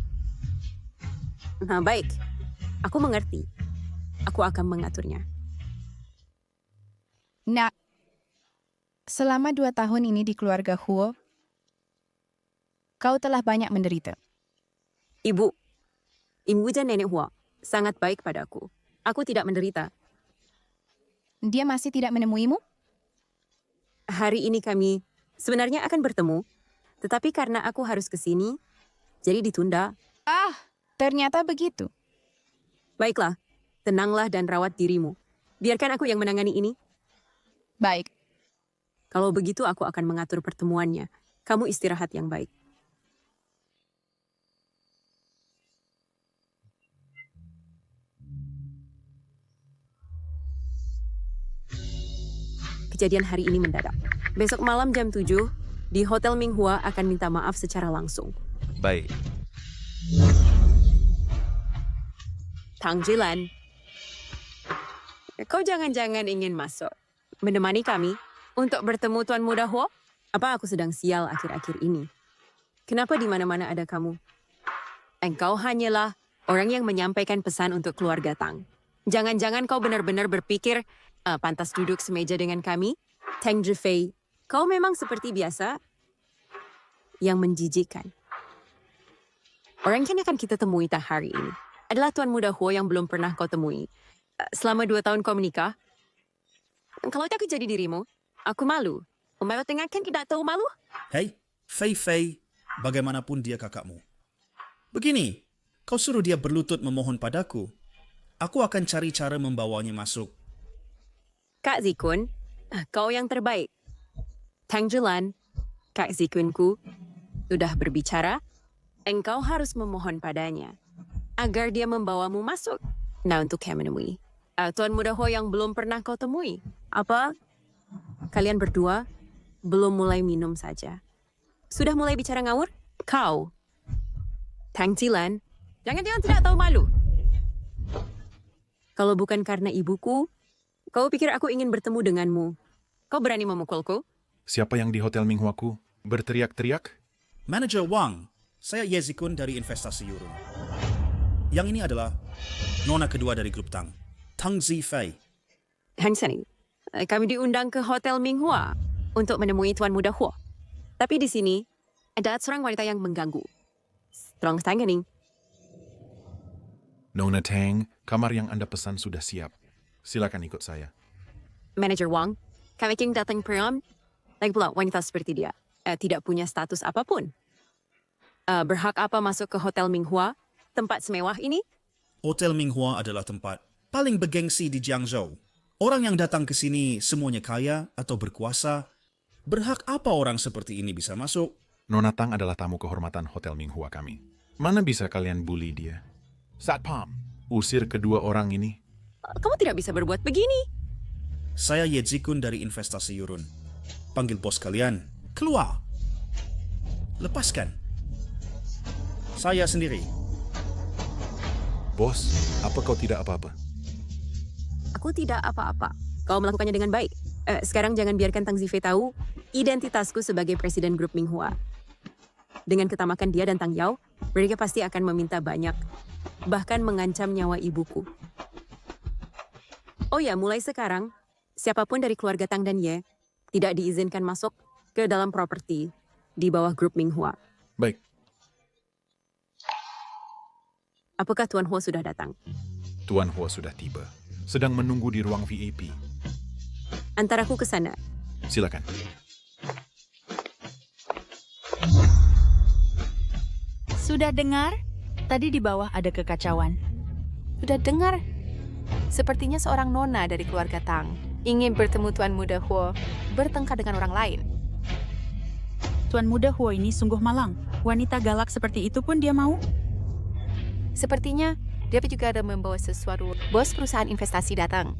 Nah, baik. Aku mengerti. Aku akan mengaturnya. Nak, selama 2 tahun ini di keluarga Huo, kau telah banyak menderita. Ibu dan nenek Hua sangat baik padaku. Aku tidak menderita. Dia masih tidak menemuimu? Hari ini kami sebenarnya akan bertemu, tetapi karena aku harus ke sini, jadi ditunda. Ah, ternyata begitu. Baiklah, tenanglah dan rawat dirimu. Biarkan aku yang menangani ini. Baik. Kalau begitu aku akan mengatur pertemuannya. Kamu istirahat yang baik. Kejadian hari ini mendadak. Besok malam jam 7, di Hotel Minghua akan minta maaf secara langsung. Baik. Tang Jilan, kau jangan-jangan ingin masuk, menemani kami untuk bertemu Tuan Muda Huo? Apa aku sedang sial akhir-akhir ini? Kenapa di mana-mana ada kamu? Engkau hanyalah orang yang menyampaikan pesan untuk keluarga Tang. Jangan-jangan kau benar-benar berpikir pantas duduk semeja dengan kami? Tang Zhifei, kau memang seperti biasa yang menjijikkan. Orang yang akan kita temui hari ini adalah Tuan Muda Huo yang belum pernah kau temui. Selama 2 tahun kau menikah, kalau aku jadi dirimu, aku malu. Umat tengah kan tidak tahu malu? Hei, Fei, bagaimanapun dia kakakmu. Begini, kau suruh dia berlutut memohon padaku. Aku akan cari cara membawanya masuk. Kak Zikun, kau yang terbaik. Tang Jilan, Kak Zikunku, sudah berbicara. Engkau harus memohon padanya agar dia membawamu masuk. Nah, untuk yang menemui Tuan Muda Huo yang belum pernah kau temui. Apa? Kalian berdua belum mulai minum saja. Sudah mulai bicara ngawur? Kau, Tang Jilan, jangan-jangan tidak tahu malu. Kalau bukan karena ibuku, kau pikir aku ingin bertemu denganmu. Kau berani memukulku? Siapa yang di Hotel Minghuaku berteriak-teriak? Manager Wang, saya Ye Zikun dari Investasi Yurun. Yang ini adalah nona kedua dari grup Tang, Tang Zifei. Hang Seni, kami diundang ke Hotel Minghua untuk menemui Tuan Muda Huo. Tapi di sini ada seorang wanita yang mengganggu. Tolong tangani. Nona Tang, kamar yang Anda pesan sudah siap. Silakan ikut saya. Manager Wang, kami ingin datang prom. Lagi pula wanita seperti dia tidak punya status apapun. Berhak apa masuk ke Hotel Minghua, tempat semewah ini? Hotel Minghua adalah tempat paling bergengsi di Jiangzhou. Orang yang datang ke sini semuanya kaya atau berkuasa. Berhak apa orang seperti ini bisa masuk? Nona Tang adalah tamu kehormatan Hotel Minghua kami. Mana bisa kalian bully dia? Satpam, usir kedua orang ini. Kamu tidak bisa berbuat begini. Saya Ye Zikun dari Investasi Yurun. Panggil bos kalian. Keluar. Lepaskan. Saya sendiri. Bos, apa kau tidak apa-apa? Aku tidak apa-apa. Kau melakukannya dengan baik. Sekarang jangan biarkan Tang Zifei tahu identitasku sebagai presiden grup Minghua. Dengan ketamakan dia dan Tang Yao, mereka pasti akan meminta banyak. Bahkan mengancam nyawa ibuku. Oh ya, mulai sekarang, siapapun dari keluarga Tang dan Ye tidak diizinkan masuk ke dalam properti di bawah grup Minghua. Baik. Apakah Tuan Huo sudah datang? Tuan Huo sudah tiba. Sedang menunggu di ruang VIP. Antaraku ke sana. Silakan. Sudah dengar? Tadi di bawah ada kekacauan. Sudah dengar? Sepertinya seorang nona dari keluarga Tang ingin bertemu Tuan Muda Huo bertengkar dengan orang lain. Tuan Muda Huo ini sungguh malang. Wanita galak seperti itu pun dia mau? Sepertinya dia juga ada membawa sesuatu. Bos perusahaan investasi datang.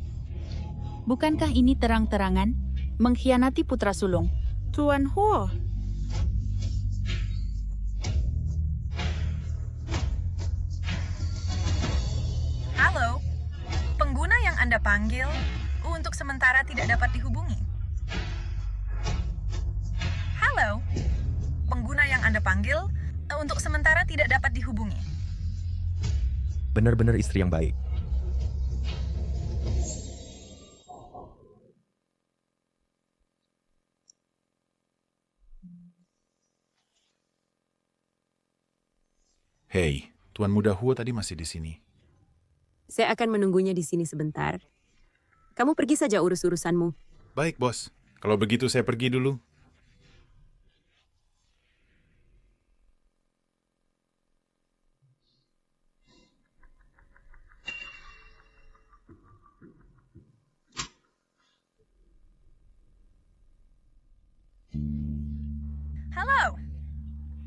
Bukankah ini terang-terangan mengkhianati putra sulung? Tuan Huo. Halo, pengguna yang Anda panggil untuk sementara tidak dapat dihubungi. Halo, pengguna yang Anda panggil untuk sementara tidak dapat dihubungi. Benar-benar istri yang baik. Hei, Tuan Muda Huo tadi masih di sini. Saya akan menunggunya di sini sebentar. Kamu pergi saja urus-urusanmu. Baik, bos. Kalau begitu saya pergi dulu. Halo,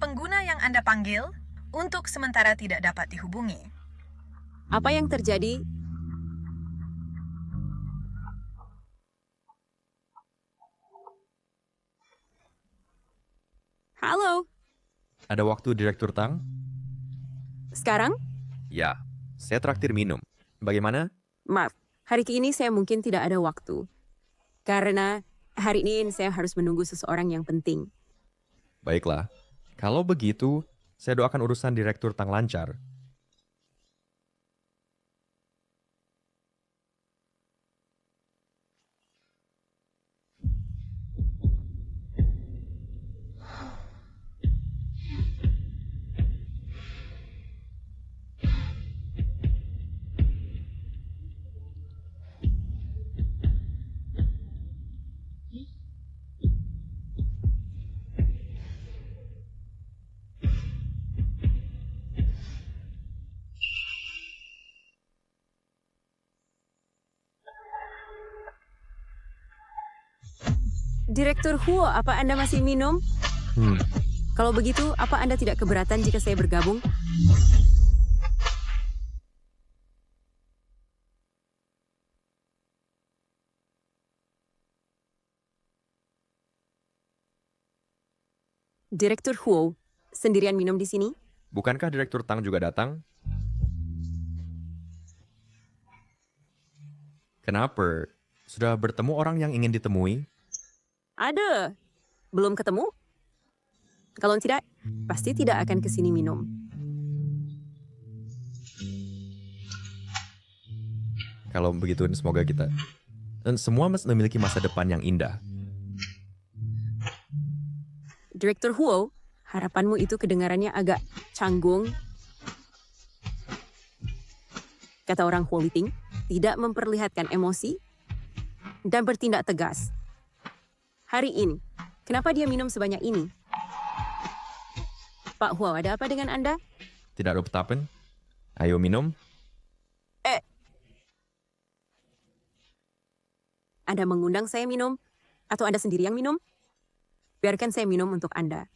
pengguna yang Anda panggil untuk sementara tidak dapat dihubungi. Apa yang terjadi? Halo, Ada waktu, Direktur Tang? sekarang? Ya, saya traktir minum. Bagaimana? Maaf, hari ini saya mungkin tidak ada waktu. Karena hari ini saya harus menunggu seseorang yang penting. Baiklah. Kalau begitu, saya doakan urusan Direktur Tang lancar. Direktur Huo, apa Anda masih minum? Kalau begitu, apa Anda tidak keberatan jika saya bergabung? Direktur Huo, sendirian minum di sini? Bukankah Direktur Tang juga datang? Kenapa? Sudah bertemu orang yang ingin ditemui? Ada. Belum ketemu? Kalau tidak, pasti tidak akan ke sini minum. Kalau begitu, semoga kita dan semua memiliki masa depan yang indah. Direktur Huo, harapanmu itu kedengarannya agak canggung. Kata orang Huo Liting, tidak memperlihatkan emosi dan bertindak tegas. Hari ini, kenapa dia minum sebanyak ini? Pak Huo, ada apa dengan Anda? Tidak ada petapen? Ayo minum. Anda mengundang saya minum? Atau Anda sendiri yang minum? Biarkan saya minum untuk Anda.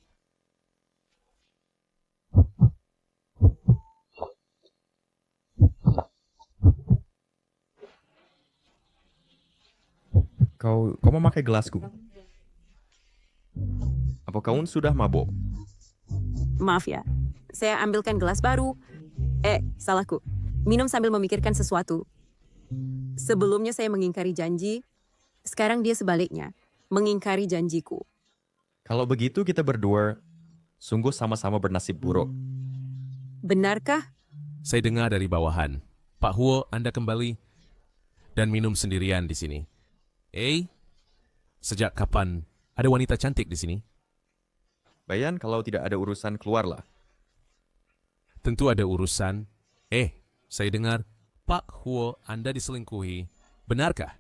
Kau memakai gelasku. Apa kau sudah mabuk? Maaf ya, saya ambilkan gelas baru. Salahku. Minum sambil memikirkan sesuatu. Sebelumnya saya mengingkari janji, sekarang dia sebaliknya, mengingkari janjiku. Kalau begitu kita berdua sungguh sama-sama bernasib buruk. Benarkah? Saya dengar dari bawahan. Pak Huo, Anda kembali dan minum sendirian di sini. Sejak kapan ada wanita cantik di sini? Bayan, kalau tidak ada urusan, keluarlah. Tentu ada urusan. Saya dengar Pak Huo, Anda diselingkuhi. Benarkah?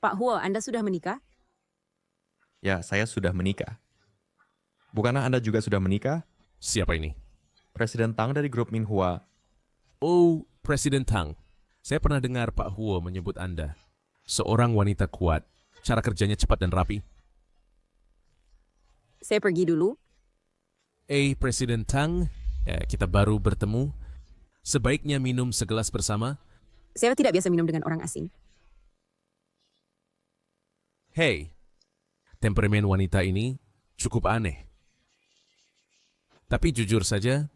Pak Huo, Anda sudah menikah? Ya, saya sudah menikah. Bukankah Anda juga sudah menikah? Siapa ini? Presiden Tang dari grup Minghua. Oh, Presiden Tang. Saya pernah dengar Pak Huo menyebut Anda seorang wanita kuat, cara kerjanya cepat dan rapi. Saya pergi dulu. Presiden Tang, kita baru bertemu. Sebaiknya minum segelas bersama. Saya tidak biasa minum dengan orang asing. Temperamen wanita ini cukup aneh. Tapi jujur saja,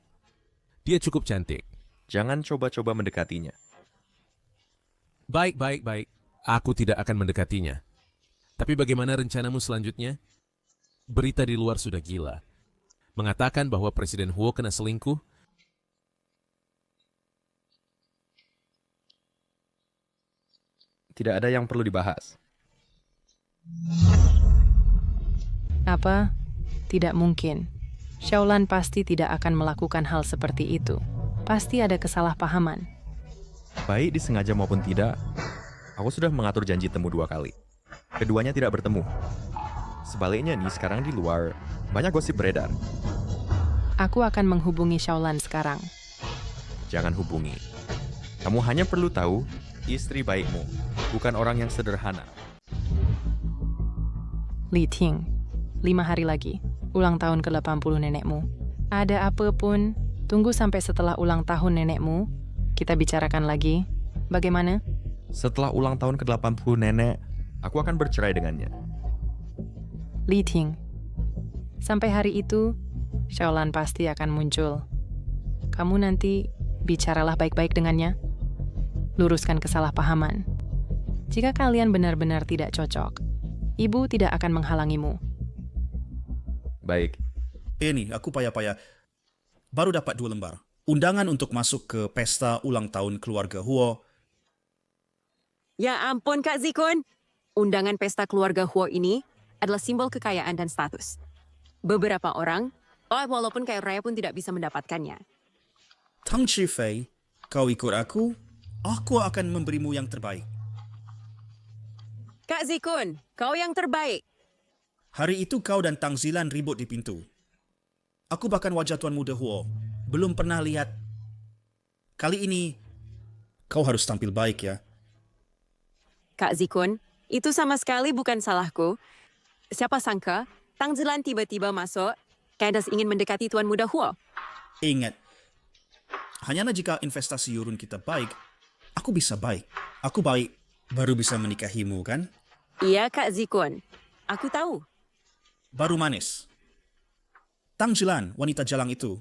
dia cukup cantik. Jangan coba-coba mendekatinya. Baik. Aku tidak akan mendekatinya. Tapi bagaimana rencanamu selanjutnya? Berita di luar sudah gila. mengatakan bahwa Presiden Huo kena selingkuh. Tidak ada yang perlu dibahas. Apa? Tidak mungkin. Xiaolan pasti tidak akan melakukan hal seperti itu. Pasti ada kesalahpahaman. Baik disengaja maupun tidak, aku sudah mengatur janji temu 2 kali. Keduanya tidak bertemu. Sebaliknya nih, sekarang di luar, banyak gosip beredar. Aku akan menghubungi Xiaolan sekarang. Jangan hubungi. Kamu hanya perlu tahu, istri baikmu bukan orang yang sederhana. Li Ting, 5 hari lagi, ulang tahun ke-80 nenekmu. Ada apa pun, tunggu sampai setelah ulang tahun nenekmu, kita bicarakan lagi. Bagaimana? Setelah ulang tahun ke-80 nenek, aku akan bercerai dengannya. Li Ting, sampai hari itu, Xiaolan pasti akan muncul. Kamu nanti bicaralah baik-baik dengannya. Luruskan kesalahpahaman. Jika kalian benar-benar tidak cocok, ibu tidak akan menghalangimu. Baik. Ini, aku payah-payah. Baru dapat 2 lembar. Undangan untuk masuk ke pesta ulang tahun keluarga Huo. Ya ampun Kak Zikun. Undangan pesta keluarga Huo ini adalah simbol kekayaan dan status. Beberapa orang, walaupun kaya raya pun tidak bisa mendapatkannya. Tang Chifei, kau ikut aku akan memberimu yang terbaik. Kak Zikun, kau yang terbaik. Hari itu kau dan Tang Zilan ribut di pintu. Aku bahkan wajah Tuan Muda Huo belum pernah lihat. Kali ini, kau harus tampil baik ya. Kak Zikun, itu sama sekali bukan salahku. Siapa sangka, Tang Zilan tiba-tiba masuk, Candace ingin mendekati Tuan Muda Huo. Ingat, hanya jika investasi Yurun kita baik, aku bisa baik. Aku baik, baru bisa menikahimu kan? Iya Kak Zikun, aku tahu. Baru manis. Tang Zilan, wanita jalang itu.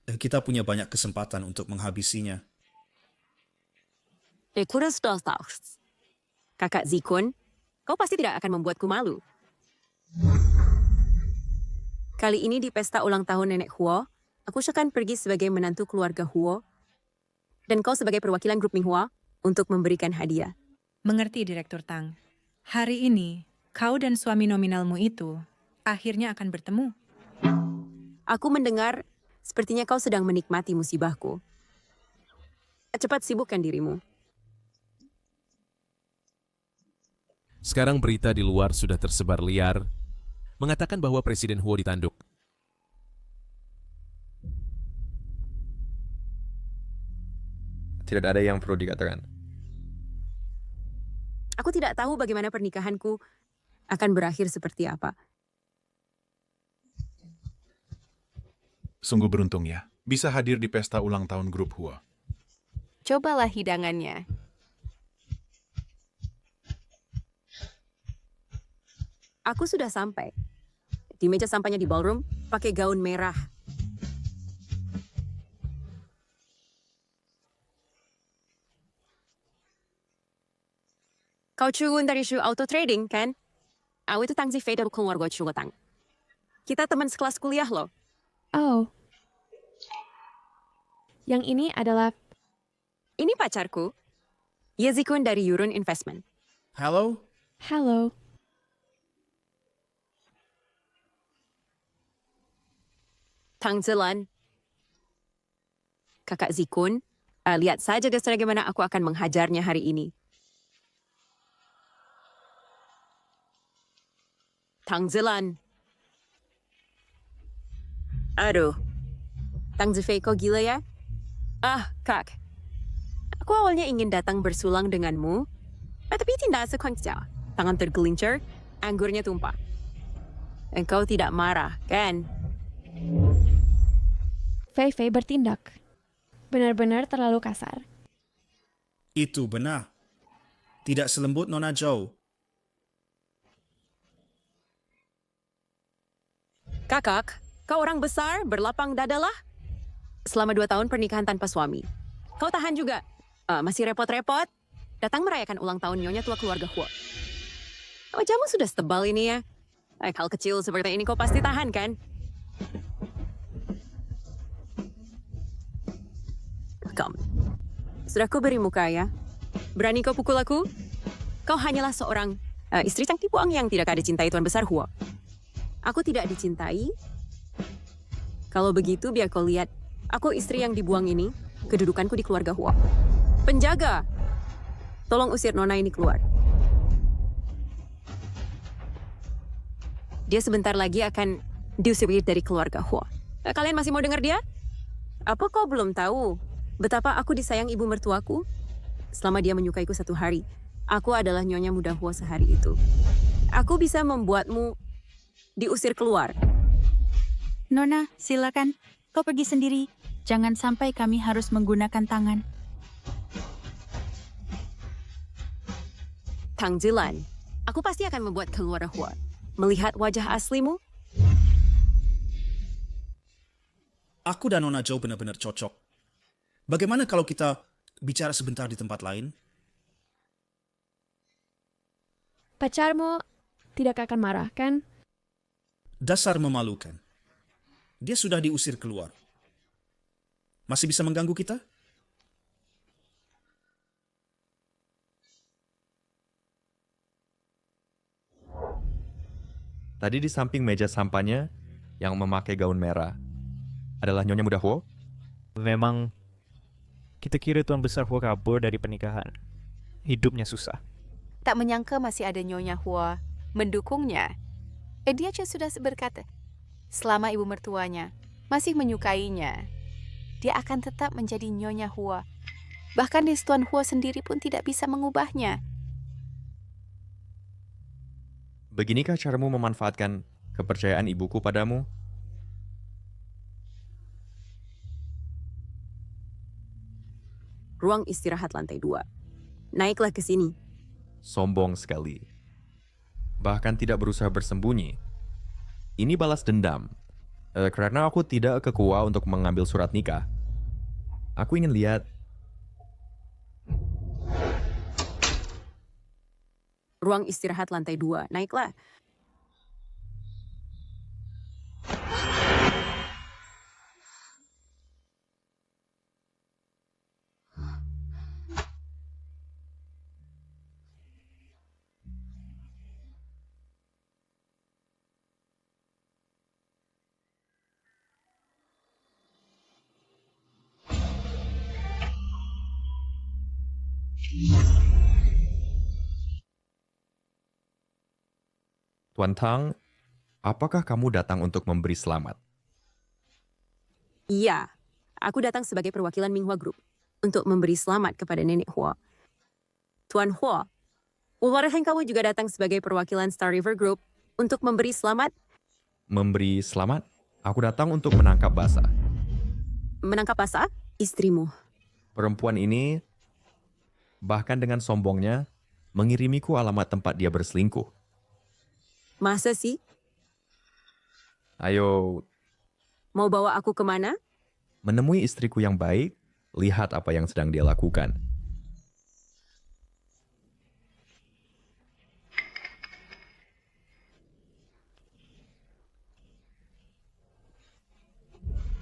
Kita punya banyak kesempatan untuk menghabisinya. Kakak Zikun, kau pasti tidak akan membuatku malu. Kali ini di pesta ulang tahun Nenek Huo, aku akan pergi sebagai menantu keluarga Huo, dan kau sebagai perwakilan grup Minghua untuk memberikan hadiah. Mengerti, Direktur Tang. Hari ini, kau dan suami nominalmu itu akhirnya akan bertemu. Aku mendengar sepertinya kau sedang menikmati musibahku. Cepat sibukkan dirimu. Sekarang berita di luar sudah tersebar liar, mengatakan bahwa Presiden Huo ditanduk. Tidak ada yang perlu dikatakan. Aku tidak tahu bagaimana pernikahanku akan berakhir seperti apa. Sungguh beruntung ya, bisa hadir di pesta ulang tahun grup Huo. Cobalah hidangannya. Aku sudah sampai. Di meja sampahnya di ballroom, pakai gaun merah. Kau curun dari Shu Auto Trading, kan? Aku itu Tang Zifei dari keluarga Shu Tang. Kita teman sekelas kuliah loh. Oh. Yang ini adalah... Ini pacarku. Yezikun dari Yurun Investment. Halo? Halo. Tang Zilan. Kakak Zikun, lihat saja bagaimana aku akan menghajarnya hari ini. Tang Zilan. Aduh. Tang Zifei kok gila ya? Kak. Aku awalnya ingin datang bersulang denganmu, tapi tidak sekonca. Tangan tergelincir, anggurnya tumpah. Engkau tidak marah, kan? Fei Fei bertindak. Benar-benar terlalu kasar. Itu benar. Tidak selembut Nona Zhou. Kakak, kau orang besar, berlapang dadalah. Selama 2 tahun pernikahan tanpa suami. Kau tahan juga. Masih repot-repot. Datang merayakan ulang tahun nyonya tua keluarga Huo. Wajahmu sudah setebal ini ya. Hal kecil seperti ini kau pasti tahan kan? welcome. Sudah kau beri muka ya? Berani kau pukul aku? Kau hanyalah seorang istri Cang Tipuang yang tidak ada cintai Tuan Besar Huo. Aku tidak dicintai. Kalau begitu, biar kau lihat. Aku istri yang dibuang ini, kedudukanku di keluarga Huo. Penjaga! Tolong usir Nona ini keluar. Dia sebentar lagi akan diusir dari keluarga Huo. Kalian masih mau dengar dia? Apa kau belum tahu betapa aku disayang ibu mertuaku? Selama dia menyukaiku 1 hari, aku adalah nyonya muda Huo sehari itu. Aku bisa membuatmu diusir keluar. Nona, silakan. Kau pergi sendiri. Jangan sampai kami harus menggunakan tangan. Tang Zilan, aku pasti akan membuat keluar Huo. Melihat wajah aslimu, Aku dan Nona Zhou benar-benar cocok. Bagaimana kalau kita bicara sebentar di tempat lain? Pacarmu tidak akan marah, kan? Dasar memalukan. Dia sudah diusir keluar. Masih bisa mengganggu kita? Tadi di samping meja sampahnya yang memakai gaun merah adalah Nyonya Muda Huo? Memang kita kira Tuan Besar Huo kabur dari pernikahan. Hidupnya susah. Tak menyangka masih ada Nyonya Huo mendukungnya. Dia sudah berkata, selama ibu mertuanya masih menyukainya, dia akan tetap menjadi Nyonya Huo. Bahkan Tuan Huo sendiri pun tidak bisa mengubahnya. Beginikah caramu memanfaatkan kepercayaan ibuku padamu? ruang istirahat lantai 2. Naiklah ke sini. Sombong sekali. Bahkan tidak berusaha bersembunyi. Ini balas dendam. Karena aku tidak ke Kua untuk mengambil surat nikah. Aku ingin lihat. Ruang istirahat lantai 2. Naiklah. Tuan Tang, apakah kamu datang untuk memberi selamat? Iya, aku datang sebagai perwakilan Minghua Group untuk memberi selamat kepada Nenek Hua. Tuan Hua, bukankah kamu juga datang sebagai perwakilan Star River Group untuk memberi selamat? Memberi selamat? Aku datang untuk menangkap Basa. Menangkap Basa? Istrimu. Perempuan ini, bahkan dengan sombongnya, mengirimiku alamat tempat dia berselingkuh. Masa sih? Ayo. Mau bawa aku kemana? Menemui istriku yang baik, lihat apa yang sedang dia lakukan.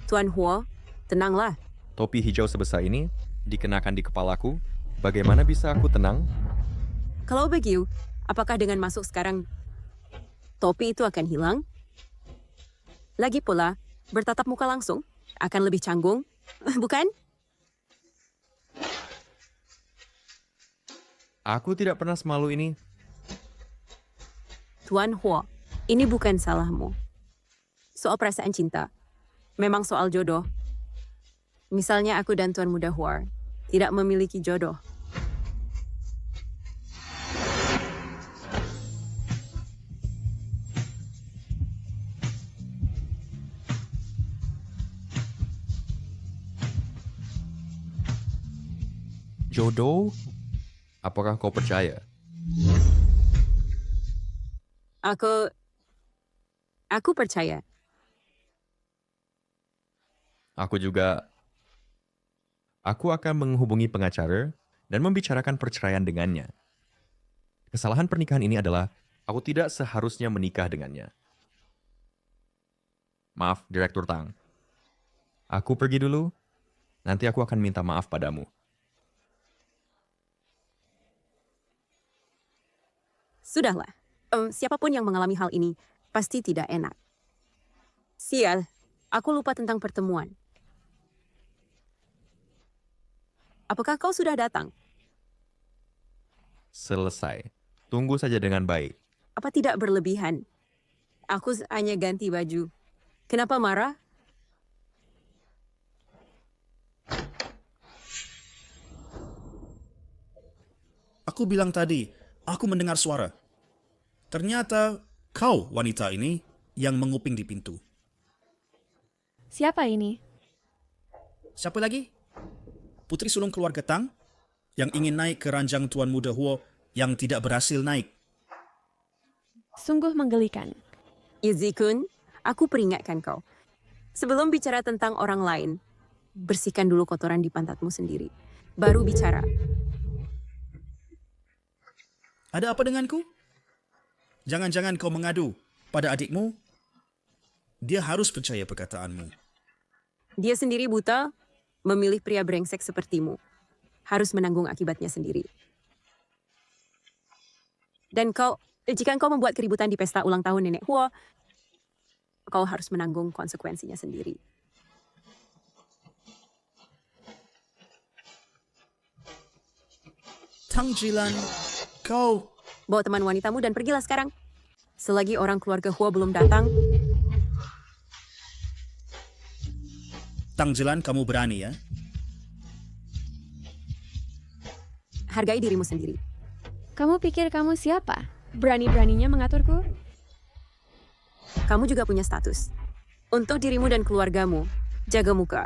Tuan Hua, tenanglah. Topi hijau sebesar ini dikenakan di kepalaku. Bagaimana bisa aku tenang? Kalau begitu, apakah dengan masuk sekarang topi itu akan hilang? Lagi pula, bertatap muka langsung akan lebih canggung, bukan? Aku tidak pernah semalu ini. Tuan Hua, ini bukan salahmu. Soal perasaan cinta, memang soal jodoh. Misalnya aku dan Tuan Muda Hua tidak memiliki jodoh. Jodoh? Apakah kau percaya? Aku percaya. Aku juga. Aku akan menghubungi pengacara dan membicarakan perceraian dengannya. Kesalahan pernikahan ini adalah aku tidak seharusnya menikah dengannya. Maaf, Direktur Tang. Aku pergi dulu. Nanti aku akan minta maaf padamu. Sudahlah, siapapun yang mengalami hal ini pasti tidak enak. Sial, aku lupa tentang pertemuan. Apakah kau sudah datang? Selesai. Tunggu saja dengan baik. Apa tidak berlebihan? Aku hanya ganti baju. Kenapa marah? Aku bilang tadi, aku mendengar suara. Ternyata kau wanita ini yang menguping di pintu. Siapa ini? Siapa lagi? Putri sulung keluarga Tang yang ingin naik ke ranjang Tuan Muda Huo yang tidak berhasil naik. Sungguh menggelikan. Izzy-kun, aku peringatkan kau. Sebelum bicara tentang orang lain, bersihkan dulu kotoran di pantatmu sendiri. Baru bicara. Ada apa denganku? Jangan-jangan kau mengadu pada adikmu? Dia harus percaya perkataanmu. Dia sendiri buta, memilih pria brengsek sepertimu. Harus menanggung akibatnya sendiri. Dan jika kau membuat keributan di pesta ulang tahun Nenek Huo, kau harus menanggung konsekuensinya sendiri. Tang Jilan, kau... Bawa teman wanitamu dan pergilah sekarang. Selagi orang keluarga Huo belum datang. Tang Jilan, kamu berani ya? Hargai dirimu sendiri. Kamu pikir kamu siapa? Berani-beraninya mengaturku? Kamu juga punya status. Untuk dirimu dan keluargamu, jaga muka.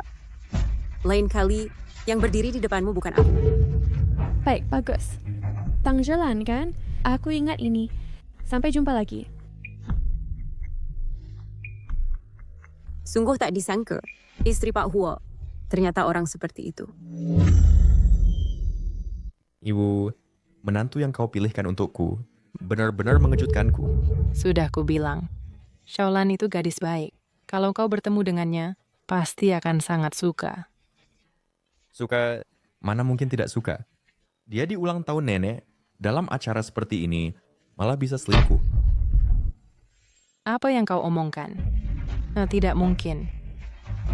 Lain kali, yang berdiri di depanmu bukan aku. Baik, bagus. Tang Jalan kan? Aku ingat ini. Sampai jumpa lagi. Sungguh tak disangka, istri Pak Huo ternyata orang seperti itu. Ibu, menantu yang kau pilihkan untukku benar-benar mengejutkanku. Sudah kubilang, Shaolan itu gadis baik. Kalau kau bertemu dengannya, pasti akan sangat suka. Suka, mana mungkin tidak suka. Dia di ulang tahun nenek, dalam acara seperti ini, malah bisa selingkuh. Apa yang kau omongkan? Nah, tidak mungkin.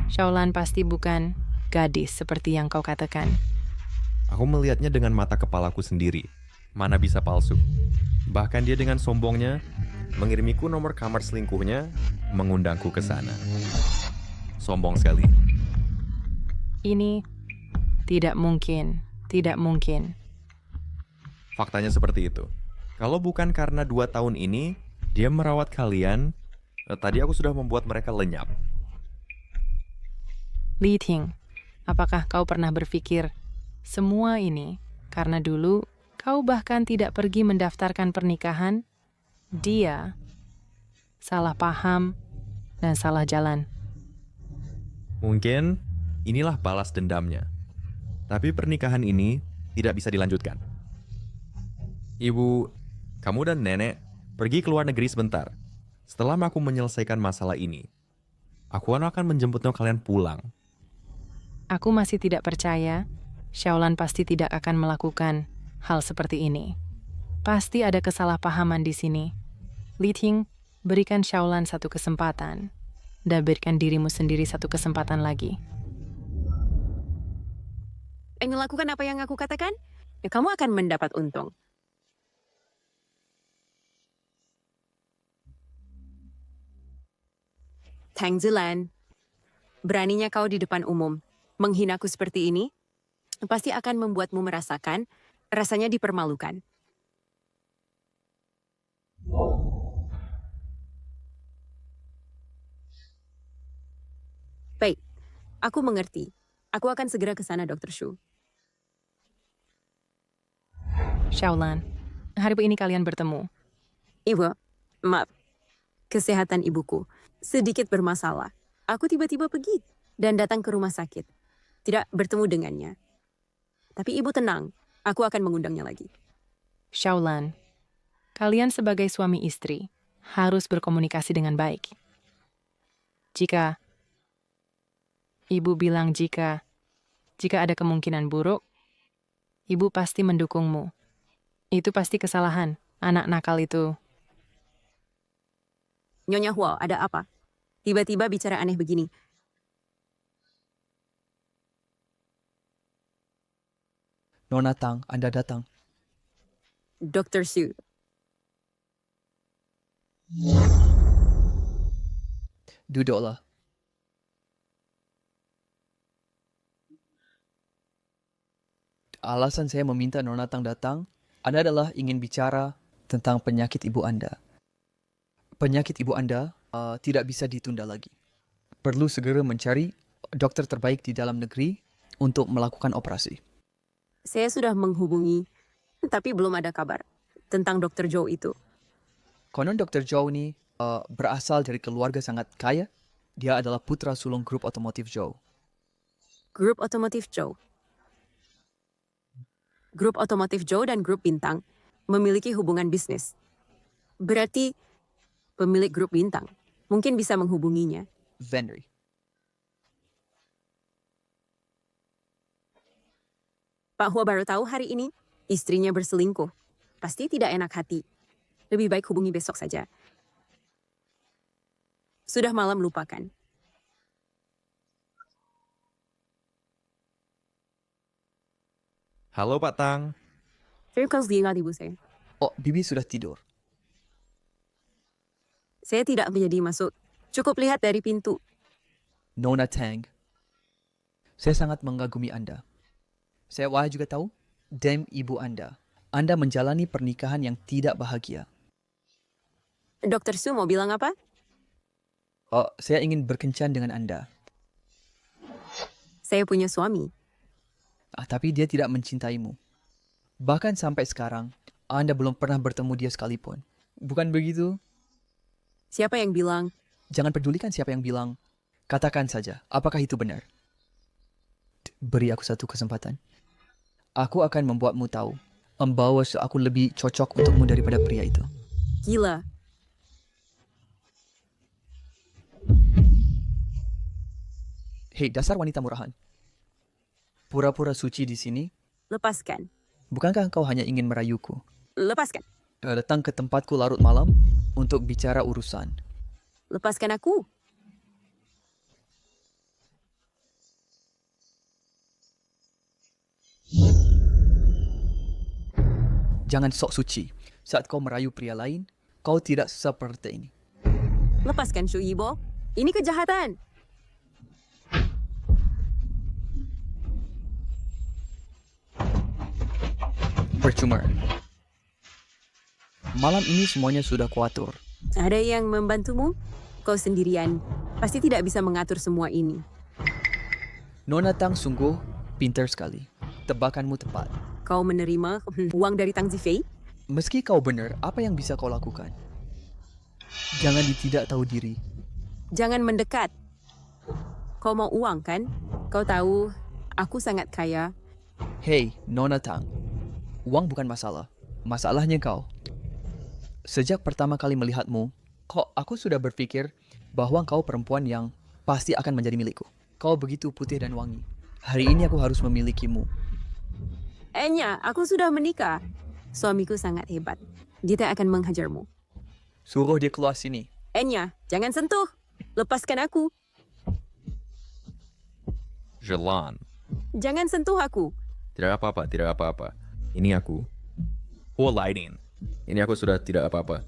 Shaolan pasti bukan gadis seperti yang kau katakan. Aku melihatnya dengan mata kepalaku sendiri. Mana bisa palsu. Bahkan dia dengan sombongnya, mengirimiku nomor kamar selingkuhnya, mengundangku ke sana. Sombong sekali. Ini tidak mungkin. Tidak mungkin. Faktanya seperti itu. Kalau bukan karena 2 tahun ini, dia merawat kalian, tadi aku sudah membuat mereka lenyap. Li Ting, apakah kau pernah berpikir semua ini karena dulu kau bahkan tidak pergi mendaftarkan pernikahan? Dia salah paham dan salah jalan. Mungkin inilah balas dendamnya. Tapi pernikahan ini tidak bisa dilanjutkan. Ibu, kamu dan nenek pergi ke luar negeri sebentar. Setelah aku menyelesaikan masalah ini, aku akan menjemputnya kalian pulang. Aku masih tidak percaya Shaolan pasti tidak akan melakukan hal seperti ini. Pasti ada kesalahpahaman di sini. Li Ting, berikan Shaolan satu kesempatan. Dan berikan dirimu sendiri satu kesempatan lagi. Melakukan apa yang aku katakan, ya kamu akan mendapat untung. Tang Zilan, beraninya kau di depan umum menghinaku seperti ini, pasti akan membuatmu merasakan rasanya dipermalukan. Baik, aku mengerti. Aku akan segera ke sana, Dr. Shu. Shaolan, hari ini kalian bertemu. Ibu, maaf. Kesehatan ibuku sedikit bermasalah. Aku tiba-tiba pergi dan datang ke rumah sakit. Tidak bertemu dengannya. Tapi ibu tenang, aku akan mengundangnya lagi. Shaolan, kalian sebagai suami istri harus berkomunikasi dengan baik. Jika Jika ada kemungkinan buruk, ibu pasti mendukungmu. Itu pasti kesalahan, anak nakal itu. Nyonya Huo, ada apa? Tiba-tiba bicara aneh begini. Nona Tang, Anda datang. Dr. Su. Duduklah. Alasan saya meminta Nona Tang datang adalah ingin bicara tentang penyakit ibu Anda. Penyakit ibu Anda tidak bisa ditunda lagi. Perlu segera mencari dokter terbaik di dalam negeri untuk melakukan operasi. Saya sudah menghubungi, tapi belum ada kabar tentang Dr. Zhou itu. Konon Dr. Zhou ini berasal dari keluarga sangat kaya. Dia adalah putra sulung grup otomotif Zhou. Grup otomotif Zhou. Grup otomotif Zhou dan grup Bintang memiliki hubungan bisnis. Berarti pemilik grup Bintang mungkin bisa menghubunginya. Venry. Pak Hua baru tahu hari ini istrinya berselingkuh. Pasti tidak enak hati. Lebih baik hubungi besok saja. Sudah malam, lupakan. Halo Pak Tang. Terima kasih ibu saya. Oh, Bibi sudah tidur. Saya tidak menjadi masuk. Cukup lihat dari pintu. Nona Tang. Saya sangat mengagumi Anda. Saya juga tahu, Dem ibu Anda. Anda menjalani pernikahan yang tidak bahagia. Dr. Su mau bilang apa? Oh, saya ingin berkencan dengan Anda. Saya punya suami. Tapi dia tidak mencintaimu. Bahkan sampai sekarang, Anda belum pernah bertemu dia sekalipun. Bukan begitu? Siapa yang bilang? Jangan pedulikan siapa yang bilang. Katakan saja, apakah itu benar? Beri aku satu kesempatan. Aku akan membuatmu tahu. Membawa aku lebih cocok untukmu daripada pria itu. Gila. Hei, dasar wanita murahan. Pura-pura suci di sini. Lepaskan. Bukankah kau hanya ingin merayuku? Lepaskan. Datang ke tempatku larut malam untuk bicara urusan. Lepaskan aku. Jangan sok suci. Saat kau merayu pria lain, kau tidak seperti ini. Lepaskan Shu Yibo. Ini kejahatan. Percuma. Malam ini semuanya sudah kuatur. Ada yang membantumu? Kau sendirian. Pasti tidak bisa mengatur semua ini. Nona Tang sungguh pintar sekali. Tebakanmu tepat. Kau menerima uang dari Tang Zifei? Meski kau benar, apa yang bisa kau lakukan? Jangan tidak tahu diri. Jangan mendekat. Kau mau uang kan? Kau tahu, aku sangat kaya. Hei, Nona Tang. Uang bukan masalah. Masalahnya kau. Sejak pertama kali melihatmu, aku sudah berpikir bahwa kau perempuan yang pasti akan menjadi milikku. Kau begitu putih dan wangi. Hari ini aku harus memilikimu. Enya, aku sudah menikah. Suamiku sangat hebat. Dia tak akan menghajarmu. Suruh dia keluar sini. Enya, jangan sentuh. Lepaskan aku. Jelan. Jangan sentuh aku. Tidak apa-apa, tidak apa-apa. Ini aku. Lighting. Ini aku sudah tidak apa-apa.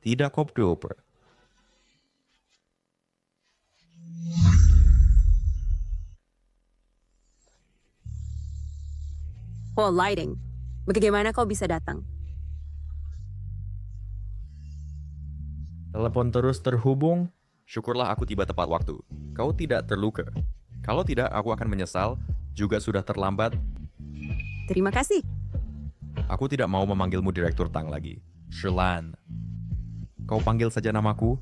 Tidak kopdoper. Lighting. Bagaimana kau bisa datang? Telepon terus terhubung. Syukurlah aku tiba tepat waktu. Kau tidak terluka. Kalau tidak, aku akan menyesal. Juga sudah terlambat. Terima kasih. Aku tidak mau memanggilmu Direktur Tang lagi. Shelan. Kau panggil saja namaku.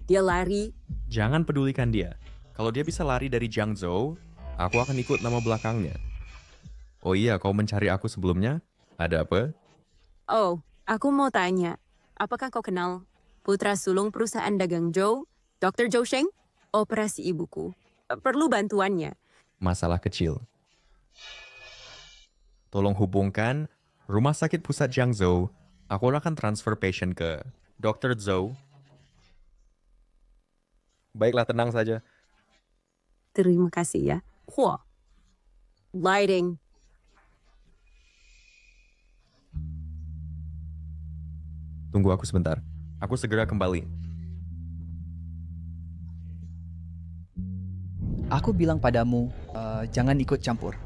Dia lari. Jangan pedulikan dia. Kalau dia bisa lari dari Jiang Zhou, aku akan ikut nama belakangnya. Oh iya, kau mencari aku sebelumnya? Ada apa? Oh, aku mau tanya. Apakah kau kenal putra sulung perusahaan dagang Zhou, Dr. Zhou Sheng? Operasi ibuku. Perlu bantuannya. Masalah kecil. Tolong hubungkan Rumah Sakit Pusat Jiang Zhou. Aku akan transfer pasien ke Dr. Zhou. Baiklah, tenang saja. Terima kasih ya. Huo. Lighting. Tunggu aku sebentar. Aku segera kembali. Aku bilang padamu, jangan ikut campur.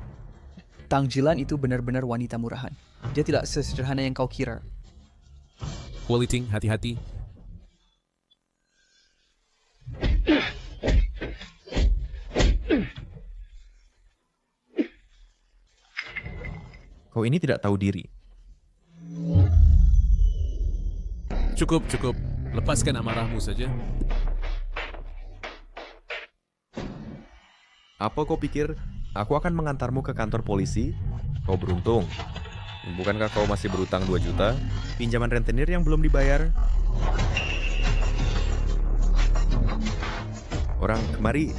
Tang Jilan itu benar-benar wanita murahan. Dia tidak sesederhana yang kau kira. Quality, hati-hati. Kau ini tidak tahu diri. Cukup, cukup. Lepaskan amarahmu saja. Apa kau pikir aku akan mengantarmu ke kantor polisi? Kau beruntung. Bukankah kau masih berutang 2 juta? Pinjaman rentenir yang belum dibayar? Orang kemari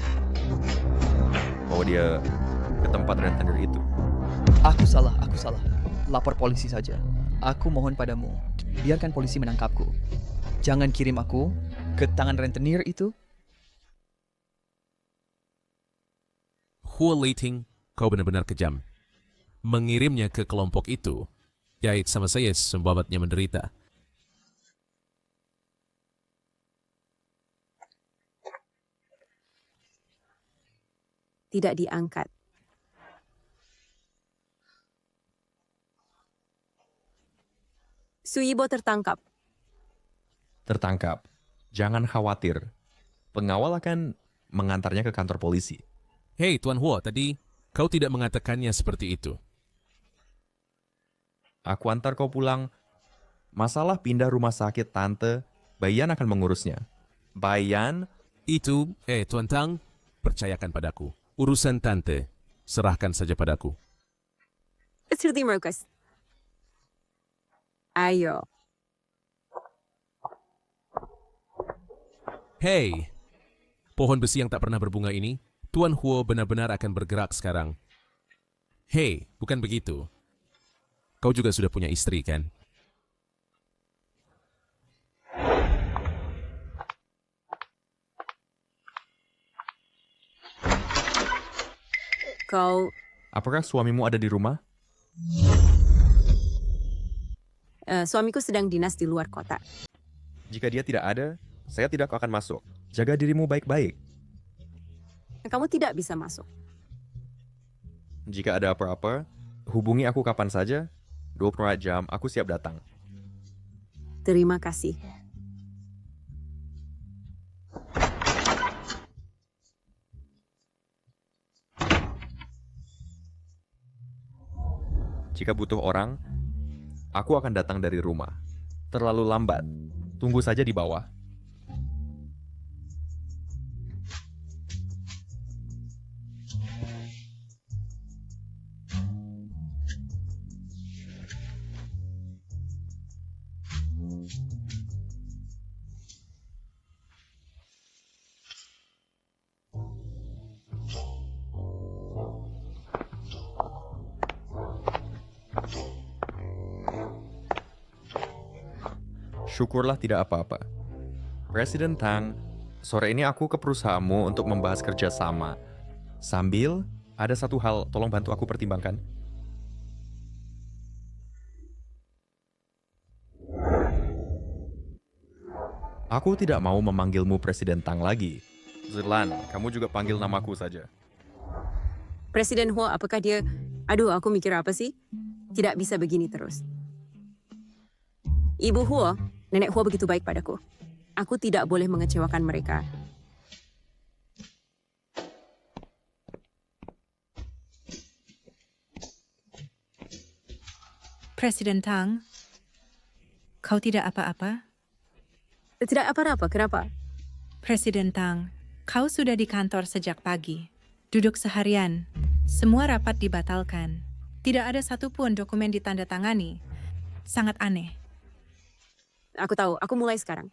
bawa dia ke tempat rentenir itu. Aku salah. Lapor polisi saja. Aku mohon padamu, biarkan polisi menangkapku. Jangan kirim aku ke tangan rentenir itu. Huo Leiting, kau benar-benar kejam. Mengirimnya ke kelompok itu, yait sama saya membuatnya menderita. Tidak diangkat. Suyibo tertangkap. Tertangkap. Jangan khawatir. Pengawal akan mengantarnya ke kantor polisi. Hei, Tuan Huo, tadi kau tidak mengatakannya seperti itu. Aku antar kau pulang. Masalah pindah rumah sakit Tante, Bayan akan mengurusnya. Bayan? Itu, Tuan Tang, percayakan padaku. Urusan Tante, serahkan saja padaku. Terima kasih. Ayo. Hei, pohon besi yang tak pernah berbunga ini, Tuan Huo benar-benar akan bergerak sekarang. Hei, bukan begitu. Kau juga sudah punya istri, kan? Kau... Apakah suamimu ada di rumah? Suamiku sedang dinas di luar kota. Jika dia tidak ada, saya tidak akan masuk. Jaga dirimu baik-baik. Kamu tidak bisa masuk. Jika ada apa-apa, hubungi aku kapan saja. 24 jam, aku siap datang. Terima kasih. Jika butuh orang, aku akan datang dari rumah. Terlalu lambat. Tunggu saja di bawah. Syukurlah tidak apa-apa. Presiden Tang, sore ini aku ke perusahaanmu untuk membahas kerjasama. Sambil, ada satu hal, tolong bantu aku pertimbangkan. Aku tidak mau memanggilmu Presiden Tang lagi. Zilan, kamu juga panggil namaku saja. Presiden Huo, apakah dia... Aduh, aku mikir apa sih? Tidak bisa begini terus. Ibu Huo, Nenek Huo begitu baik padaku. Aku tidak boleh mengecewakan mereka. Presiden Tang, kau tidak apa-apa? Tidak apa-apa, kenapa? Presiden Tang, Kau sudah di kantor sejak pagi. Duduk seharian. Semua rapat dibatalkan. Tidak ada satupun dokumen ditandatangani. Sangat aneh. Aku tahu, aku mulai sekarang.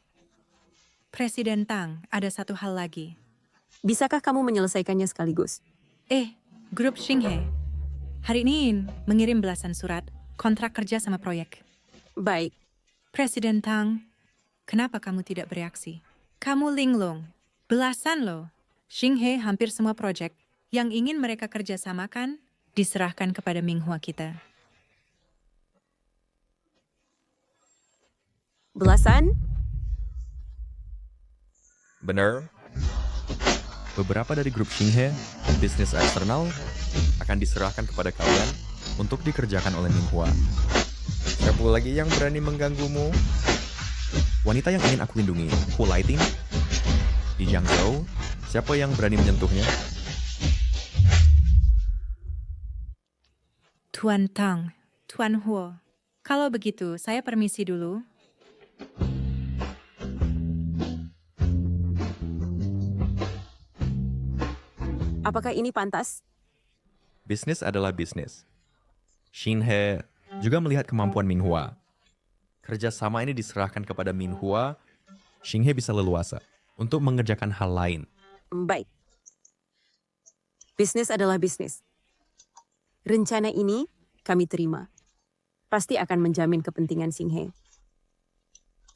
Presiden Tang, ada satu hal lagi. Bisakah kamu menyelesaikannya sekaligus? Grup Xinghe. Hari ini mengirim belasan surat, kontrak kerja sama proyek. Baik. Presiden Tang, kenapa kamu tidak bereaksi? Kamu linglung. Belasan loh. Xinghe hampir semua proyek yang ingin mereka kerjasamakan diserahkan kepada Minghua kita. Belasan? Benar. Beberapa dari grup Xinghe, bisnis eksternal, akan diserahkan kepada kalian untuk dikerjakan oleh Minghua. Siapa lagi yang berani mengganggumu? Wanita yang ingin aku lindungi, Hu Laiting. Di Jiangzhou, siapa yang berani menyentuhnya? Tuan Tang, Tuan Huo. Kalau begitu, saya permisi dulu. Apakah ini pantas? Bisnis adalah bisnis. Xinghe juga melihat kemampuan Minghua. Kerjasama ini diserahkan kepada Minghua, Xinghe bisa leluasa untuk mengerjakan hal lain. Baik. Bisnis adalah bisnis. Rencana ini kami terima. Pasti akan menjamin kepentingan Xinghe.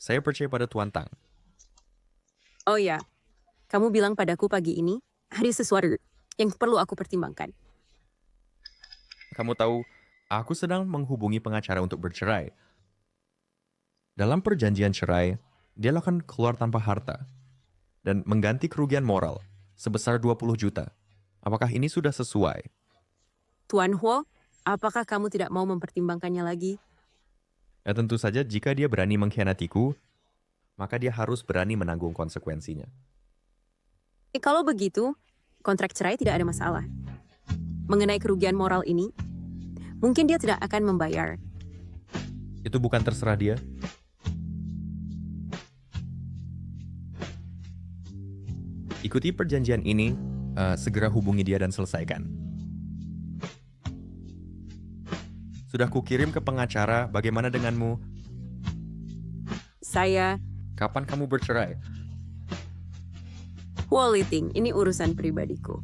Saya percaya pada Tuan Tang. Oh ya, kamu bilang padaku pagi ini ada sesuatu yang perlu aku pertimbangkan. Kamu tahu, aku sedang menghubungi pengacara untuk bercerai. Dalam perjanjian cerai, dia akan keluar tanpa harta dan mengganti kerugian moral sebesar 20 juta. Apakah ini sudah sesuai? Tuan Huo, apakah kamu tidak mau mempertimbangkannya lagi? Ya tentu saja jika dia berani mengkhianatiku, maka dia harus berani menanggung konsekuensinya. Kalau begitu, kontrak cerai tidak ada masalah. Mengenai kerugian moral ini, mungkin dia tidak akan membayar. Itu bukan terserah dia. Ikuti perjanjian ini, segera hubungi dia dan selesaikan. Sudah kukirim ke pengacara, bagaimana denganmu? Saya... Kapan kamu bercerai? Huo Laiting, ini urusan pribadiku.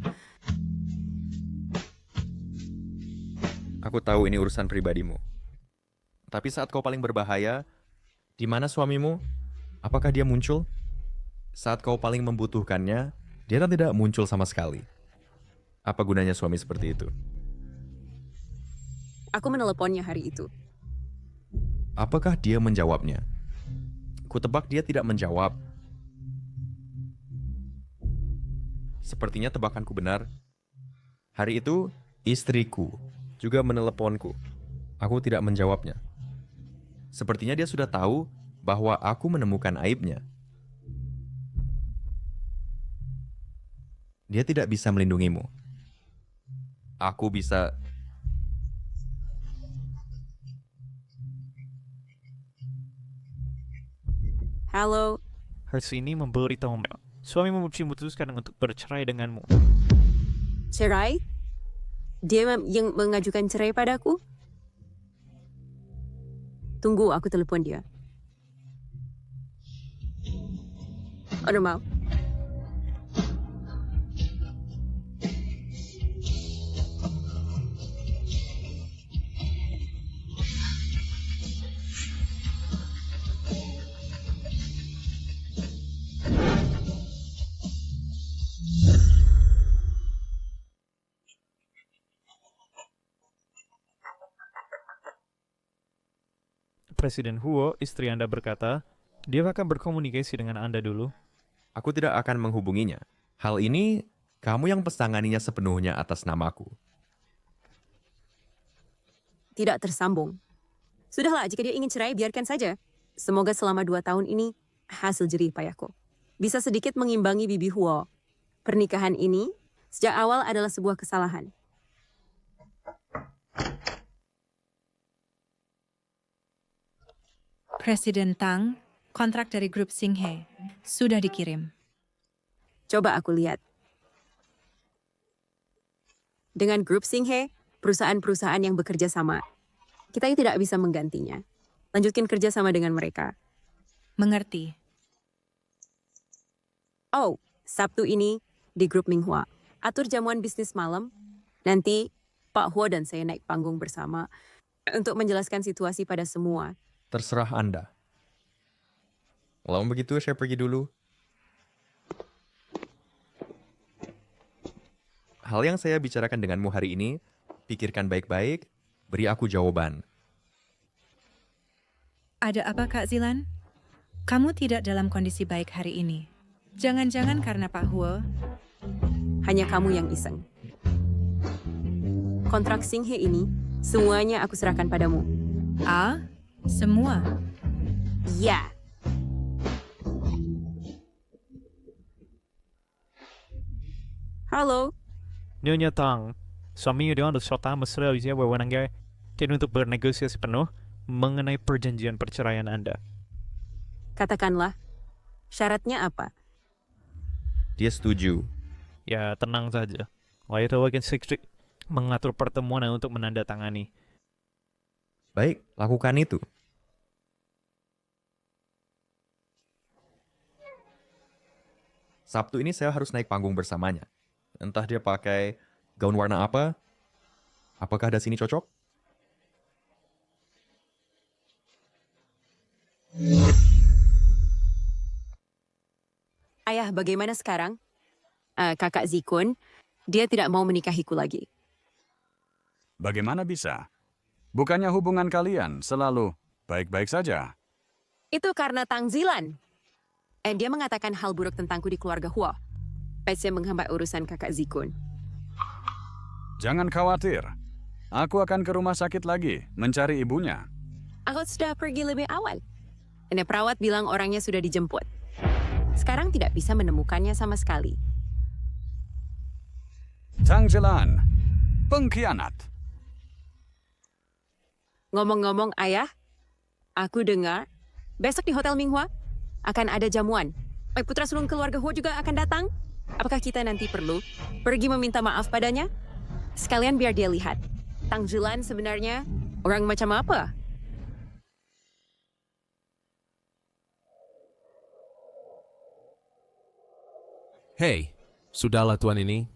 Aku tahu ini urusan pribadimu. Tapi saat kau paling berbahaya, di mana suamimu? Apakah dia muncul? Saat kau paling membutuhkannya, dia tidak muncul sama sekali. Apa gunanya suami seperti itu? Aku meneleponnya hari itu. Apakah dia menjawabnya? Kutebak dia tidak menjawab. Sepertinya tebakanku benar. Hari itu, istriku juga meneleponku. Aku tidak menjawabnya. Sepertinya dia sudah tahu bahwa aku menemukan aibnya. Dia tidak bisa melindungimu. Aku bisa... Halo. Hari ini memberitahu suamimu memutuskan untuk bercerai denganmu. Cerai? Dia yang mengajukan cerai padaku? Tunggu, aku telepon dia. Udah mau? Presiden Huo, istri Anda berkata, dia akan berkomunikasi dengan Anda dulu. Aku tidak akan menghubunginya. Hal ini, kamu yang pesanganinya sepenuhnya atas namaku. Tidak tersambung. Sudahlah, jika dia ingin cerai, biarkan saja. Semoga selama 2 tahun ini, hasil jerih payahku bisa sedikit mengimbangi Bibi Huo. Pernikahan ini, sejak awal adalah sebuah kesalahan. Presiden Tang, kontrak dari grup Xinghe sudah dikirim. Coba aku lihat. Dengan grup Singhe, perusahaan-perusahaan yang bekerja sama, kita tidak bisa menggantinya. Lanjutkan kerja sama dengan mereka. Mengerti. Oh, Sabtu ini di grup Minghua. Atur jamuan bisnis malam. Nanti Pak Hua dan saya naik panggung bersama untuk menjelaskan situasi pada semua. Terserah Anda. Kalau begitu, saya pergi dulu. Hal yang saya bicarakan denganmu hari ini, pikirkan baik-baik, beri aku jawaban. Ada apa, Kak Zilan? Kamu tidak dalam kondisi baik hari ini. Jangan-jangan karena Pak Hua? Hanya kamu yang iseng. Kontrak Singhe ini, semuanya aku serahkan padamu. Semua? Ya. Halo. Nyonya Tang, suami Yudian serta mesra usia wewenangnya tidak untuk bernegosiasi penuh mengenai perjanjian perceraian Anda. Katakanlah, syaratnya apa? Dia setuju. Ya, tenang saja. Lalu akan sekretari mengatur pertemuan untuk menandatangani. Baik, lakukan itu. Sabtu ini saya harus naik panggung bersamanya. Entah dia pakai gaun warna apa. Apakah das ini cocok? Ayah, bagaimana sekarang? Kakak Zikun, dia tidak mau menikahiku lagi. Bagaimana bisa? Bukannya hubungan kalian selalu baik-baik saja? Itu karena Tang Zilan. Dia mengatakan hal buruk tentangku di keluarga Hua. Saya menghambat urusan kakak Zikun. Jangan khawatir. Aku akan ke rumah sakit lagi mencari ibunya. Aku sudah pergi lebih awal. Perawat bilang orangnya sudah dijemput. Sekarang tidak bisa menemukannya sama sekali. Tang Zilan, pengkhianat. Ngomong-ngomong, Ayah, aku dengar besok di Hotel Minghua akan ada jamuan. Putra sulung keluarga Hua juga akan datang. Apakah kita nanti perlu pergi meminta maaf padanya? Sekalian biar dia lihat. Tang Zilan sebenarnya orang macam apa? Hei, sudahlah tuan ini.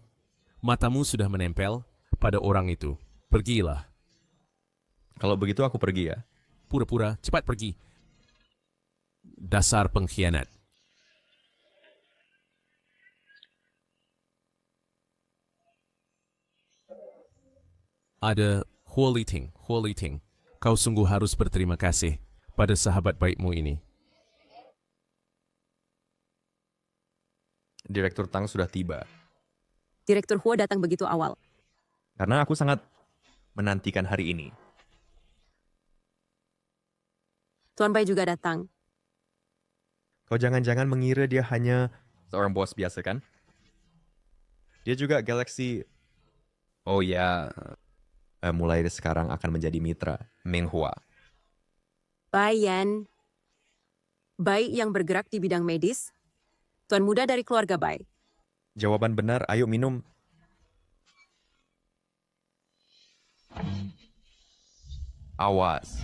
Matamu sudah menempel pada orang itu. Pergilah. Kalau begitu aku pergi ya. Pura-pura, cepat pergi. Dasar pengkhianat. Ada Hua Liting. Kau sungguh harus berterima kasih pada sahabat baikmu ini. Direktur Tang sudah tiba. Direktur Hua datang begitu awal. Karena aku sangat menantikan hari ini. Tuan Bai juga datang. Kau jangan-jangan mengira dia hanya seorang bos biasa kan? Dia juga Galaxy. Oh ya, mulai sekarang akan menjadi mitra Minghua. Bai yang bergerak di bidang medis. Tuan muda dari keluarga Bai. Jawaban benar, ayo minum. Awas.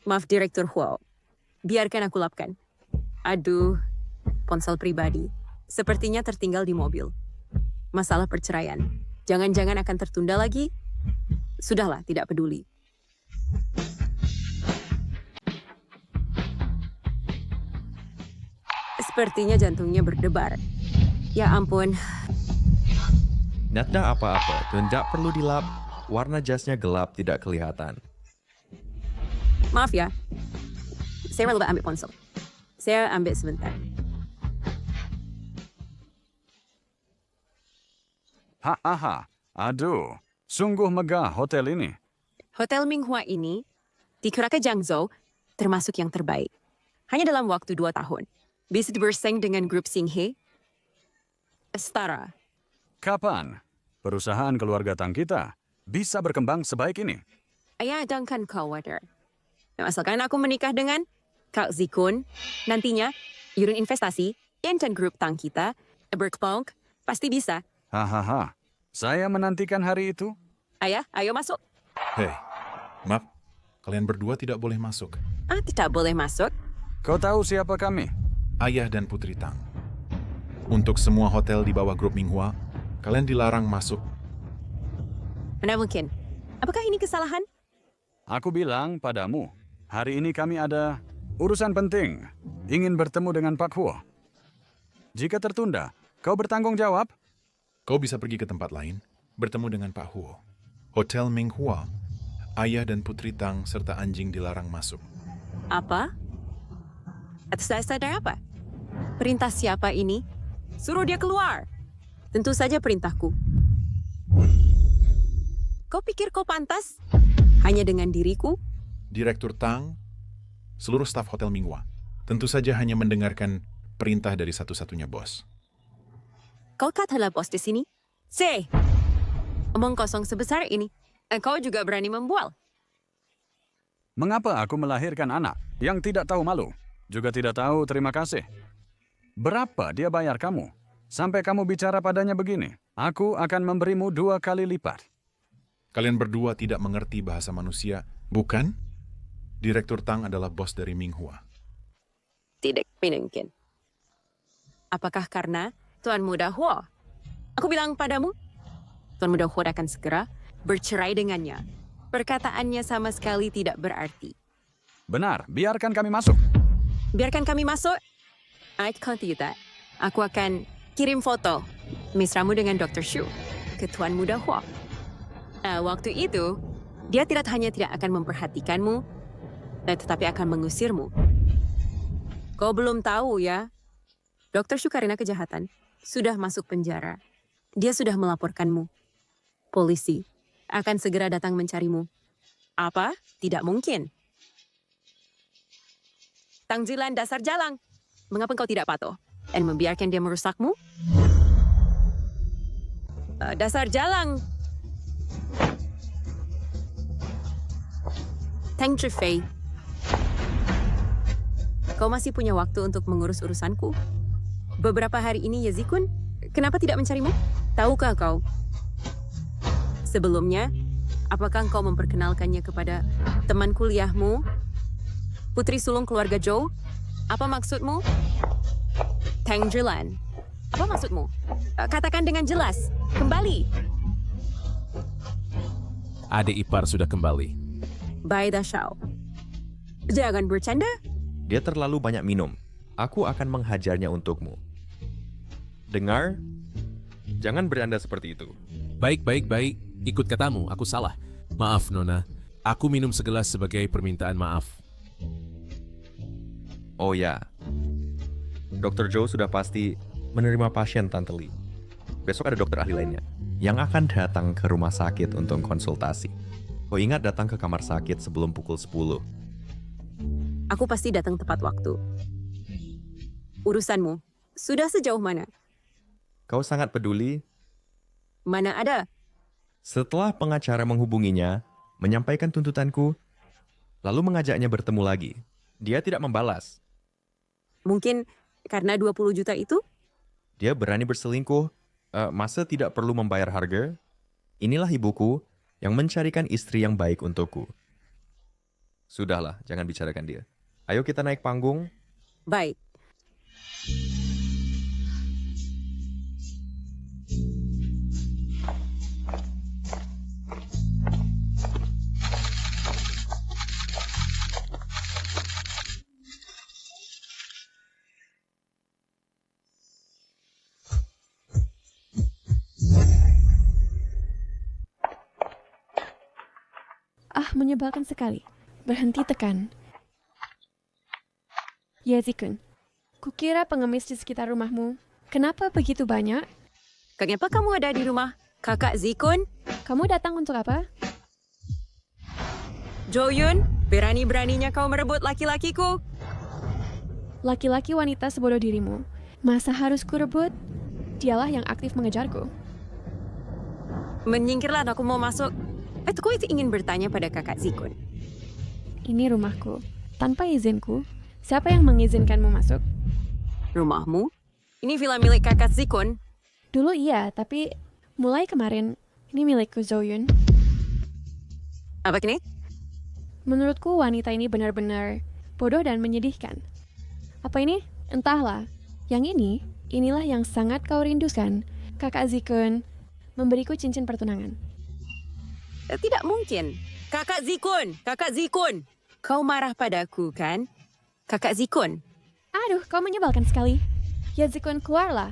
Maaf Direktur Hua, biarkan aku lapkan. Aduh, ponsel pribadi. Sepertinya tertinggal di mobil. Masalah perceraian. Jangan-jangan akan tertunda lagi? Sudahlah, tidak peduli. Sepertinya jantungnya berdebar. Ya ampun. Tidak apa-apa, tidak perlu dilap. Warna jasnya gelap, tidak kelihatan. Maaf ya, saya lupa ambil ponsel. Saya ambil sebentar. Aduh, sungguh megah hotel ini. Hotel Minghua ini di Kuraka Jiangzhou, termasuk yang terbaik. Hanya dalam waktu 2 tahun. Bisa bersaing dengan grup Xinghe? Setara. Kapan perusahaan keluarga Tang kita bisa berkembang sebaik ini? Ayah jangan khawatir. Asalkan aku menikah dengan Kak Zikun, nantinya Yurun Investasi, dan grup Tang kita, berkembang, pasti bisa. Hahaha, saya menantikan hari itu. Ayah, ayo masuk. Hei, maaf, kalian berdua tidak boleh masuk. Tidak boleh masuk? Kau tahu siapa kami? Ayah dan Putri Tang. Untuk semua hotel di bawah grup Minghua, kalian dilarang masuk. Mana mungkin? Apakah ini kesalahan? Aku bilang padamu, hari ini kami ada urusan penting. Ingin bertemu dengan Pak Huo. Jika tertunda, kau bertanggung jawab? Kau bisa pergi ke tempat lain, bertemu dengan Pak Huo. Hotel Minghua, ayah dan Putri Tang serta anjing dilarang masuk. Apa? Atas dasar apa? Perintah siapa ini? Suruh dia keluar. Tentu saja perintahku. Kau pikir kau pantas? Hanya dengan diriku? Direktur Tang, seluruh staf Hotel Minghua, tentu saja hanya mendengarkan perintah dari satu-satunya bos. Kau katalah bos di sini? Omong kosong sebesar ini. Kau juga berani membual. Mengapa aku melahirkan anak yang tidak tahu malu, juga tidak tahu terima kasih? Berapa dia bayar kamu? Sampai kamu bicara padanya begini, aku akan memberimu 2 kali lipat. Kalian berdua tidak mengerti bahasa manusia, bukan? Direktur Tang adalah bos dari Minghua. Tidak mungkin. Apakah karena Tuan Muda Huo? Aku bilang padamu, Tuan Muda Huo akan segera bercerai dengannya. Perkataannya sama sekali tidak berarti. Benar, biarkan kami masuk. Biarkan kami masuk? I can't do that. Aku akan kirim foto mesramu dengan Dr. Shu ke Tuan Muda Huo. Waktu itu, dia tidak hanya tidak akan memperhatikanmu, tetapi akan mengusirmu. Kau belum tahu ya, Dr. Shu karena kejahatan sudah masuk penjara. Dia sudah melaporkanmu. Polisi akan segera datang mencarimu. Apa? Tidak mungkin. Tang Zilan dasar jalang. Mengapa kau tidak patuh dan membiarkan dia merusakmu? Dasar jalang. Tang Zhifei. Kau masih punya waktu untuk mengurus urusanku? Beberapa hari ini Yazikun, kenapa tidak mencarimu? Tahukah kau? Sebelumnya, apakah kau memperkenalkannya kepada teman kuliahmu? Putri sulung keluarga Zhou? Apa maksudmu? Tang Zhilan. Apa maksudmu? Katakan dengan jelas. Kembali. Adik ipar sudah kembali. Bai Da Shao. Jangan bercanda. Dia terlalu banyak minum. Aku akan menghajarnya untukmu. Dengar? Jangan bercanda seperti itu. Baik. Ikut katamu, aku salah. Maaf, Nona. Aku minum segelas sebagai permintaan maaf. Oh ya. Dr. Zhou sudah pasti menerima pasien Tante Li. Besok ada dokter ahli lainnya yang akan datang ke rumah sakit untuk konsultasi. Kau ingat datang ke kamar sakit sebelum pukul 10. Aku pasti datang tepat waktu. Urusanmu sudah sejauh mana? Kau sangat peduli. Mana ada? Setelah pengacara menghubunginya, menyampaikan tuntutanku, lalu mengajaknya bertemu lagi. Dia tidak membalas. Mungkin karena 20 juta itu? Dia berani berselingkuh. Masa tidak perlu membayar harga? Inilah ibuku yang mencarikan istri yang baik untukku. Sudahlah, jangan bicarakan dia. Ayo kita naik panggung. Baik. Menyebalkan sekali. Berhenti tekan. Yazikun, kukira pengemis di sekitar rumahmu. Kenapa begitu banyak? Kenapa kamu ada di rumah Kakak Zikun? Kamu datang untuk apa? Joyun, Berani-beraninya kau merebut laki-lakiku? Laki-laki wanita sebodoh dirimu. Masa harus kurebut? Dialah yang aktif mengejarku. Menyingkirlah, aku mau masuk. Kau itu ingin bertanya pada kakak Zikun. Ini rumahku. Tanpa izinku, siapa yang mengizinkanmu masuk? Rumahmu? Ini villa milik kakak Zikun. Dulu iya, tapi mulai kemarin, ini milikku Zoyun. Apa ini? Menurutku wanita ini benar-benar bodoh dan menyedihkan. Apa ini? Entahlah. Yang inilah yang sangat kau rindukan. Kakak Zikun memberiku cincin pertunangan. Tidak mungkin. Kakak Zikun. Kau marah padaku, kan? Kakak Zikun. Aduh, kau menyebalkan sekali. Ya Zikun, keluarlah.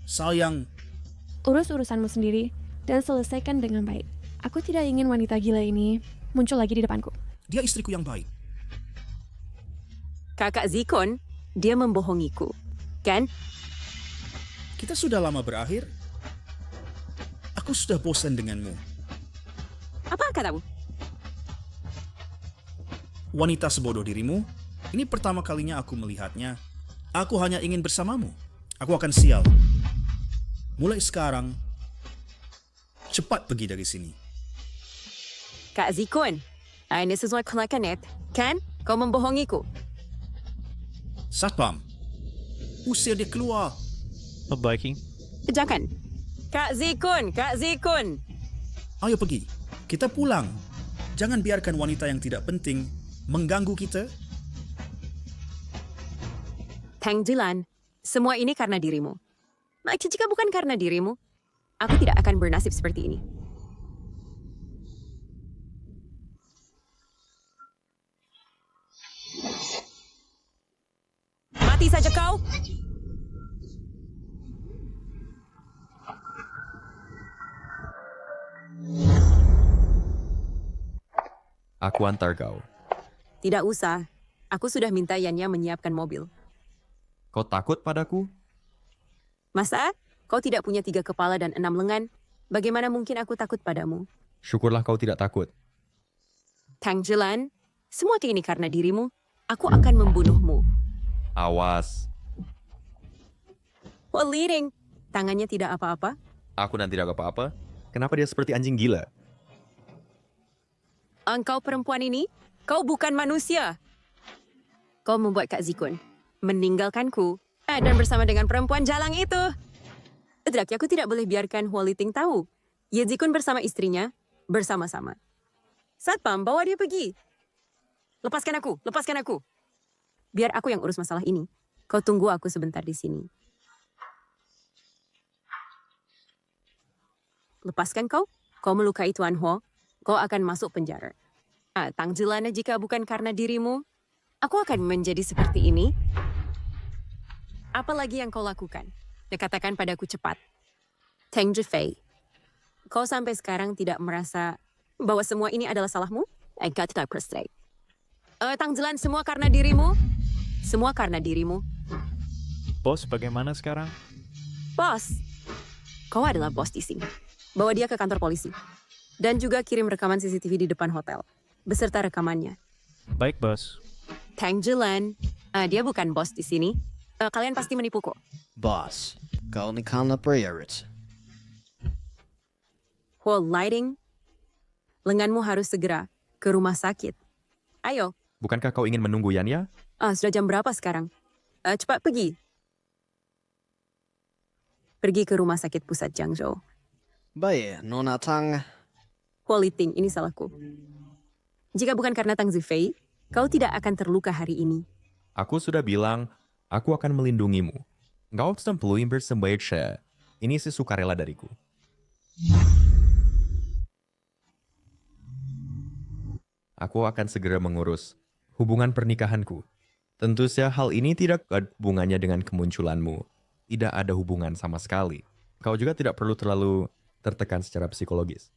Sayang, Urus urusanmu sendiri dan selesaikan dengan baik. Aku tidak ingin wanita gila ini muncul lagi di depanku. dia istriku yang baik. Kakak Zikun, dia membohongiku, kan? Kita sudah lama berakhir. Aku sudah bosan denganmu. Apa katamu? Wanita sebodoh dirimu, ini pertama kalinya aku melihatnya. Aku hanya ingin bersamamu. Aku akan sial. Mulai sekarang, cepat pergi dari sini. Kak Zikun, ini sesuai kelakuan, kan? Kau membohongiku. Satpam, usir dia keluar. Baik. Jangan. Kak Zikun. Ayo pergi. Kita pulang. Jangan biarkan wanita yang tidak penting mengganggu kita. Tang Jilan, semua ini karena dirimu. Jika bukan karena dirimu, aku tidak akan bernasib seperti ini. Mati saja kau! Aku antar kau. Tidak usah. Aku sudah minta Yanya menyiapkan mobil. Kau takut padaku? Masa? Kau tidak punya 3 kepala dan 6 lengan? Bagaimana mungkin aku takut padamu? Syukurlah kau tidak takut. Tang Jilan, semua ini karena dirimu. Aku akan membunuhmu. Awas. Leading. Tangannya tidak apa-apa. Aku dan tidak apa-apa. Kenapa dia seperti anjing gila? Engkau perempuan ini, kau bukan manusia. Kau membuat Kak Zikun meninggalkanku dan bersama dengan perempuan jalang itu. Tidak, aku tidak boleh biarkan Hua Liting tahu. Ye Zikun bersama istrinya bersama-sama. Satpam, bawa dia pergi. Lepaskan aku. Biar aku yang urus masalah ini. Kau tunggu aku sebentar di sini. Lepaskan kau melukai Tuan Hua, kau akan masuk penjara. Tang Jilan, jika bukan karena dirimu, aku akan menjadi seperti ini. Apa lagi yang kau lakukan? Katakan padaku cepat. Tang Jifei, kau sampai sekarang tidak merasa bahwa semua ini adalah salahmu? Kau tidak percaya. Tang Jilan, semua karena dirimu? Semua karena dirimu. Bos, bagaimana sekarang? Bos, kau adalah bos di sini. Bawa dia ke kantor polisi. Dan juga kirim rekaman CCTV di depan hotel. Beserta rekamannya. Baik, bos. Tang Jilan, dia bukan bos di sini. Kalian pasti menipuku. Boss, kau ini karena priorit. Hua Lighting, lenganmu harus segera ke rumah sakit. Ayo. Bukankah kau ingin menunggu Yanya? Sudah jam berapa sekarang? Cepat pergi. Pergi ke rumah sakit pusat Jiangzhou. Baik, Nona Tang. Hua Liting, ini salahku. Jika bukan karena Tang Zifei, kau tidak akan terluka hari ini. Aku sudah bilang, aku akan melindungimu. Engkau perlu bersembahyang. Ini sukarela dariku. Aku akan segera mengurus hubungan pernikahanku. Tentu saja hal ini tidak ada hubungannya dengan kemunculanmu. Tidak ada hubungan sama sekali. Kau juga tidak perlu terlalu tertekan secara psikologis.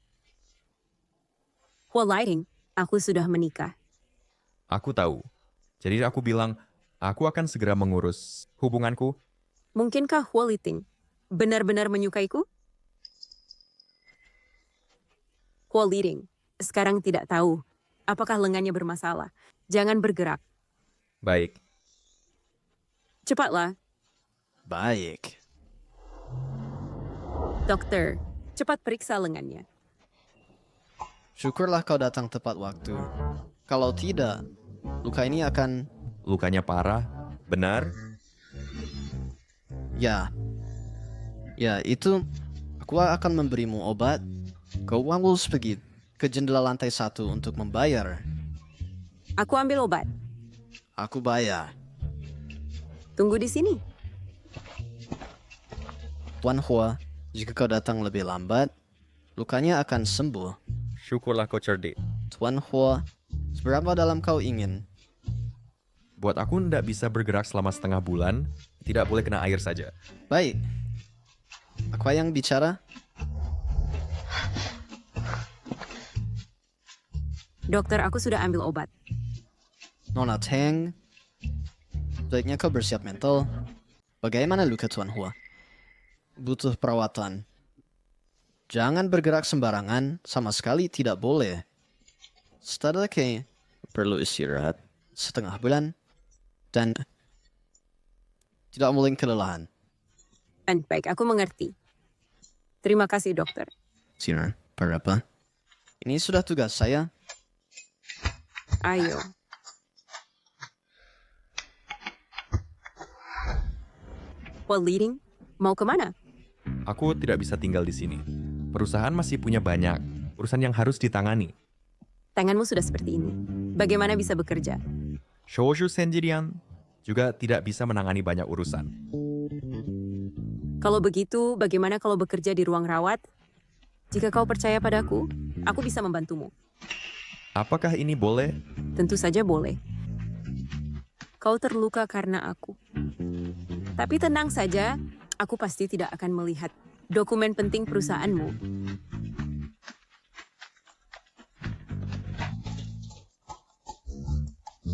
Hua Lighting, aku sudah menikah. Aku tahu. Jadi aku bilang, aku akan segera mengurus hubunganku. Mungkinkah Hua Liting benar-benar menyukaiku? Hua Liting, sekarang tidak tahu apakah lengannya bermasalah. Jangan bergerak. Baik. Cepatlah. Baik. Dokter, cepat periksa lengannya. Syukurlah kau datang tepat waktu. Kalau tidak, luka ini akan... Lukanya parah? Benar? Ya. Ya, itu... Aku akan memberimu obat. Kau harus pergi ke jendela lantai 1 untuk membayar. Aku ambil obat. Aku bayar. Tunggu di sini. Tuan Hua, jika kau datang lebih lambat, lukanya akan sembuh. Syukurlah kau cerdik. Tuan Hua, seberapa dalam kau ingin? Buat aku tidak bisa bergerak selama setengah bulan, tidak boleh kena air saja. Baik. Aku yang bicara? Dokter, aku sudah ambil obat. Nona Teng, baiknya kau bersiap mental. Bagaimana luka Tuan Hua? Butuh perawatan. Jangan bergerak sembarangan, sama sekali tidak boleh. Setelah perlu istirahat setengah bulan dan tidak boleh kelelahan. Baik, aku mengerti. Terima kasih, dokter. Sinar, berapa? Ini sudah tugas saya. Ayo. Well, leading, mau kemana? Aku tidak bisa tinggal di sini. Perusahaan masih punya banyak urusan yang harus ditangani. Tanganmu sudah seperti ini. Bagaimana bisa bekerja? Shouju sendirian juga tidak bisa menangani banyak urusan. Kalau begitu, bagaimana kalau bekerja di ruang rawat? Jika kau percaya padaku, aku bisa membantumu. Apakah ini boleh? Tentu saja boleh. Kau terluka karena aku. Tapi tenang saja, aku pasti tidak akan melihat dokumen penting perusahaanmu.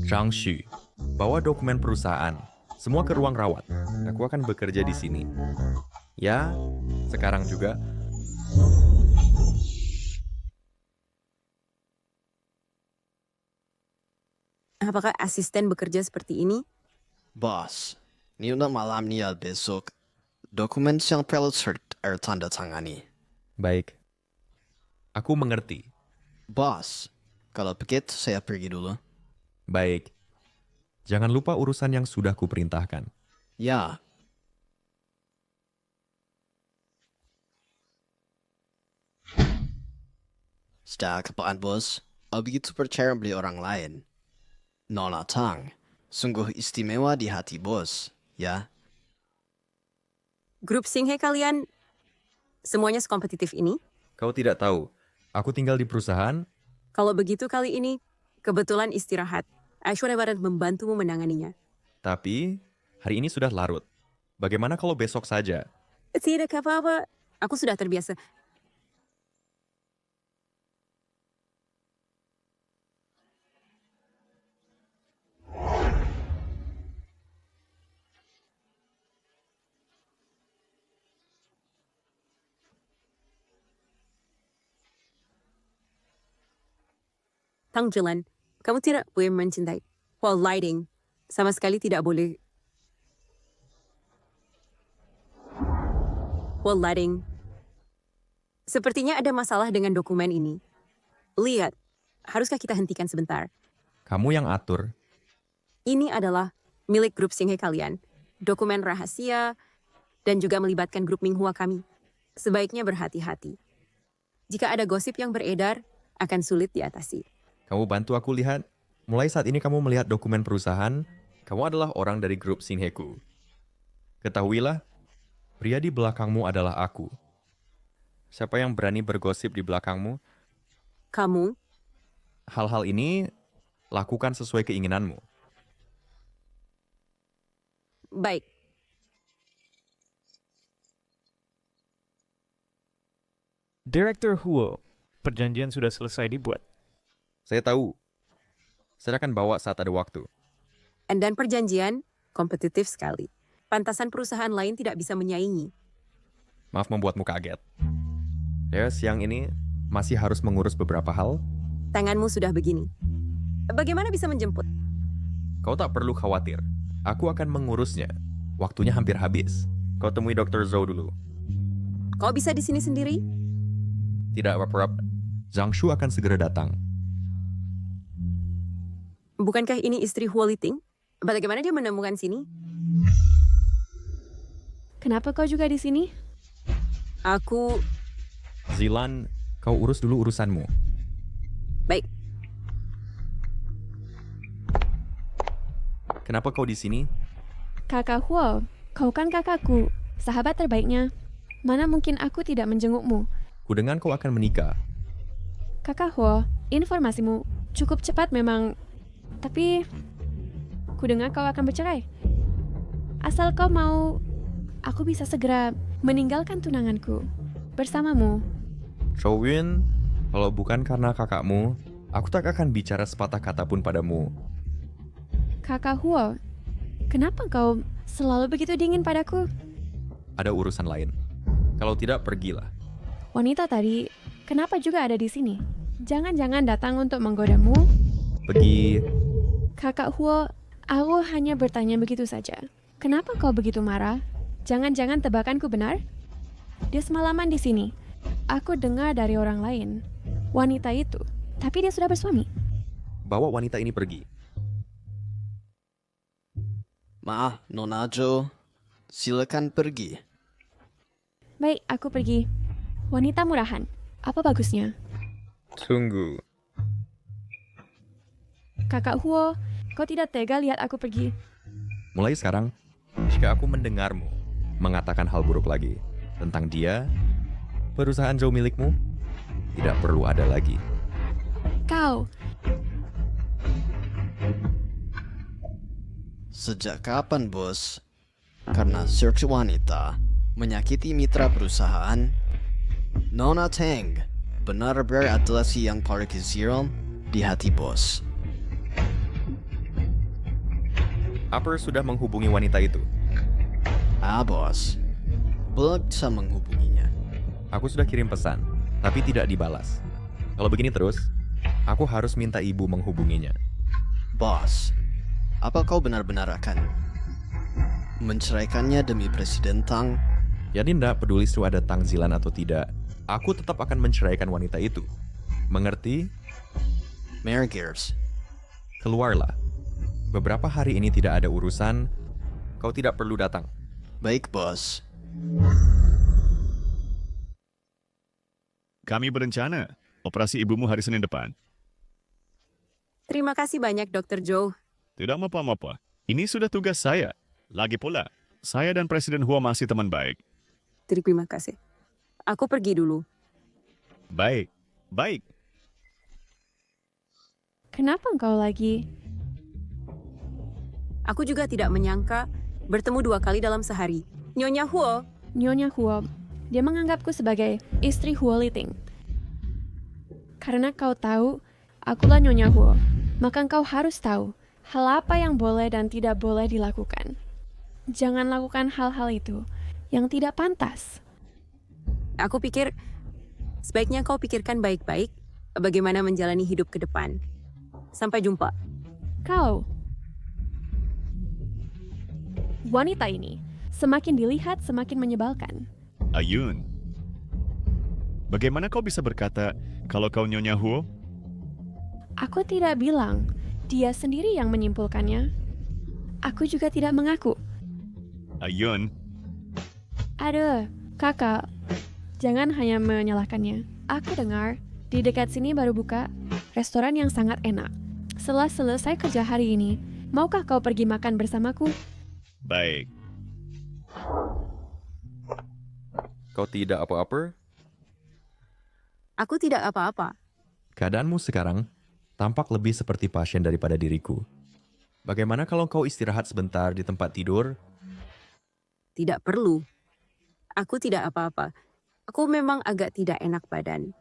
Zhang Xu, bawa dokumen perusahaan. Semua ke ruang rawat. Aku akan bekerja di sini. Ya, sekarang juga. Apakah asisten bekerja seperti ini? Bos, ini untuk malam nih besok. Dokumen yang perlu tanda tangani. Baik. Aku mengerti. Bos, kalau begitu saya pergi dulu. Baik. Jangan lupa urusan yang sudah kuperintahkan. Ya. Sudah kepaan bos, begitu percaya beli orang lain. Nona Tang, sungguh istimewa di hati bos, ya. Grup Singhe kalian semuanya sekompetitif ini? Kau tidak tahu, aku tinggal di perusahaan. Kalau begitu kali ini, kebetulan istirahat. Aishwarya Barat membantumu menanganinya. Tapi, hari ini sudah larut. Bagaimana kalau besok saja? Tidak apa-apa, aku sudah terbiasa. Tang Jilan, kamu tidak boleh mencintai. While lighting, sama sekali tidak boleh. While lighting, sepertinya ada masalah dengan dokumen ini. Lihat, haruskah kita hentikan sebentar? Kamu yang atur. Ini adalah milik grup Singhe kalian. Dokumen rahasia dan juga melibatkan grup Minghua kami. Sebaiknya berhati-hati. Jika ada gosip yang beredar, akan sulit diatasi. Kamu bantu aku lihat. Mulai saat ini kamu melihat dokumen perusahaan, kamu adalah orang dari grup Singheku. Ketahuilah, pria di belakangmu adalah aku. Siapa yang berani bergosip di belakangmu? Kamu? Hal-hal ini lakukan sesuai keinginanmu. Baik. Direktur Huo, perjanjian sudah selesai dibuat. Saya tahu. Saya akan bawa saat ada waktu. Dan perjanjian kompetitif sekali. Pantasan perusahaan lain tidak bisa menyaingi. Maaf membuatmu kaget. Ya, siang ini masih harus mengurus beberapa hal. tanganmu sudah begini. Bagaimana bisa menjemput? Kau tak perlu khawatir. Aku akan mengurusnya. Waktunya hampir habis. Kau temui Dr. Zhou dulu. Kau bisa di sini sendiri? Tidak apa-apa. Zhang Shu akan segera datang. Bukankah ini istri Huo Liting? Bagaimana dia menemukan sini? Kenapa kau juga di sini? Aku... Zilan, kau urus dulu urusanmu. Baik. Kenapa kau di sini? Kakak Huo, kau kan kakakku, sahabat terbaiknya. Mana mungkin aku tidak menjengukmu? Kudengar kau akan menikah. Kakak Huo, informasimu cukup cepat memang. Tapi, kudengar kau akan bercerai. Asal kau mau, aku bisa segera meninggalkan tunanganku bersamamu. Zhou Yun, kalau bukan karena kakakmu, aku tak akan bicara sepatah kata pun padamu. Kakak Huo, kenapa kau selalu begitu dingin padaku? Ada urusan lain. Kalau tidak, pergilah. Wanita tadi, kenapa juga ada di sini? Jangan-jangan datang untuk menggodamu? Pergi. Kakak Huo, aku hanya bertanya begitu saja. Kenapa kau begitu marah? Jangan-jangan tebakanku benar? Dia semalaman di sini. Aku dengar dari orang lain. Wanita itu, tapi dia sudah bersuami. Bawa wanita ini pergi. Maaf, Nona Jo. Silakan pergi. Baik, aku pergi. Wanita murahan. Apa bagusnya? Tunggu. Kakak Huo, kau tidak tega lihat aku pergi. Mulai sekarang, jika aku mendengarmu mengatakan hal buruk lagi tentang dia, perusahaan Zhou milikmu tidak perlu ada lagi. Kau, Sejak kapan, bos? Karena search wanita menyakiti mitra perusahaan, Nona Tang benar-benar adalah si yang paling kesiram di hati bos. Upper sudah menghubungi wanita itu. Bos. Belum bisa menghubunginya. Aku sudah kirim pesan, tapi tidak dibalas. Kalau begini terus, aku harus minta ibu menghubunginya. Bos, apa kau benar-benar akan menceraikannya demi Presiden Tang? Jadi tidak peduli su ada Tang Zilan atau tidak, aku tetap akan menceraikan wanita itu. Mengerti? Mary Gears. Keluarlah. Beberapa hari ini tidak ada urusan, kau tidak perlu datang. Baik, bos. Kami berencana operasi ibumu hari Senin depan. Terima kasih banyak, Dr. Zhou. Tidak apa-apa. Ini sudah tugas saya. Lagi pula, saya dan Presiden Huo masih teman baik. Terima kasih. Aku pergi dulu. Baik. kenapa engkau lagi? Aku juga tidak menyangka bertemu 2 kali dalam sehari. Nyonya Huo. Nyonya Huo, dia menganggapku sebagai istri Huo Liting. Karena kau tahu, akulah Nyonya Huo, maka kau harus tahu hal apa yang boleh dan tidak boleh dilakukan. Jangan lakukan hal-hal itu yang tidak pantas. Aku pikir sebaiknya kau pikirkan baik-baik bagaimana menjalani hidup ke depan. Sampai jumpa. Kau, wanita ini semakin dilihat semakin menyebalkan. Ayun, bagaimana kau bisa berkata kalau kau Nyonya Huo? Aku tidak bilang, dia sendiri yang menyimpulkannya. Aku juga tidak mengaku. Ayun, Aduh, kakak, jangan hanya menyalahkannya. Aku dengar di dekat sini baru buka restoran yang sangat enak. Setelah selesai kerja hari ini, maukah kau pergi makan bersamaku? baik. Kau tidak apa-apa? Aku tidak apa-apa. Keadaanmu sekarang tampak lebih seperti pasien daripada diriku. Bagaimana kalau kau istirahat sebentar di tempat tidur? Tidak perlu. Aku tidak apa-apa. Aku memang agak tidak enak badan.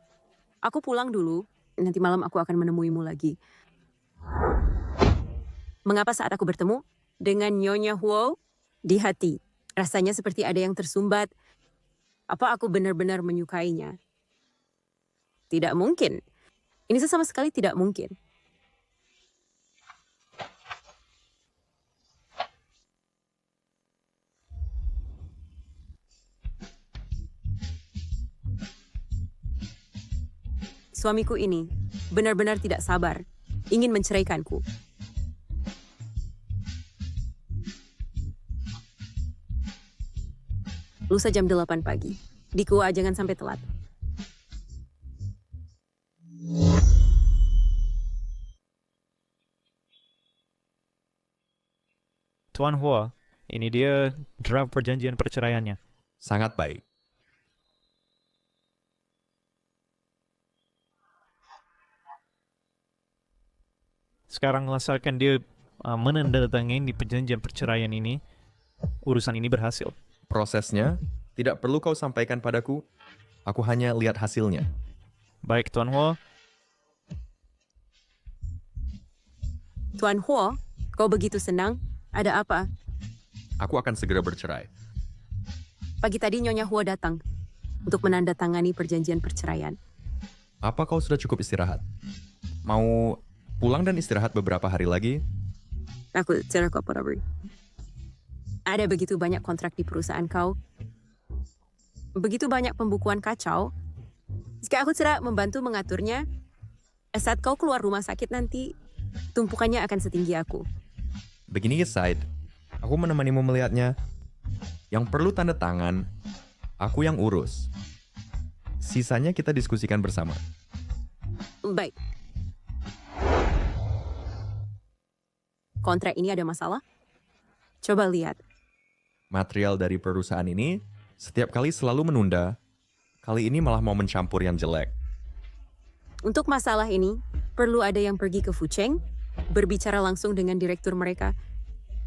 Aku pulang dulu. Nanti malam aku akan menemuimu lagi. Mengapa saat aku bertemu dengan Nyonya Huo di hati? Rasanya seperti ada yang tersumbat. Apa aku benar-benar menyukainya? Tidak mungkin. Ini sama sekali tidak mungkin. Suamiku ini benar-benar tidak sabar, ingin menceraikanku. Lusa jam 8 pagi. Di Goa jangan sampai telat. Tuan Hua, ini dia draft perjanjian perceraiannya. Sangat baik. Sekarang asalkan dia menandatangani perjanjian perceraian ini, urusan ini berhasil. Prosesnya tidak perlu kau sampaikan padaku. Aku hanya lihat hasilnya. Baik, Tuan Hua. Tuan Hua, kau begitu senang? Ada apa? Aku akan segera bercerai. Pagi tadi Nyonya Hua datang untuk menandatangani perjanjian perceraian. Apa kau sudah cukup istirahat? Mau pulang dan istirahat beberapa hari lagi? Aku tidak apa-apa. Ada begitu banyak kontrak di perusahaan kau. Begitu banyak pembukuan kacau. Jika aku tidak membantu mengaturnya, saat kau keluar rumah sakit nanti, tumpukannya akan setinggi aku. Begini, Said. Aku menemanimu melihatnya. Yang perlu tanda tangan, aku yang urus. Sisanya kita diskusikan bersama. Baik. Kontrak ini ada masalah? Coba lihat. Material dari perusahaan ini setiap kali selalu menunda. Kali ini malah mau mencampur yang jelek. Untuk masalah ini, perlu ada yang pergi ke Fucheng, berbicara langsung dengan direktur mereka.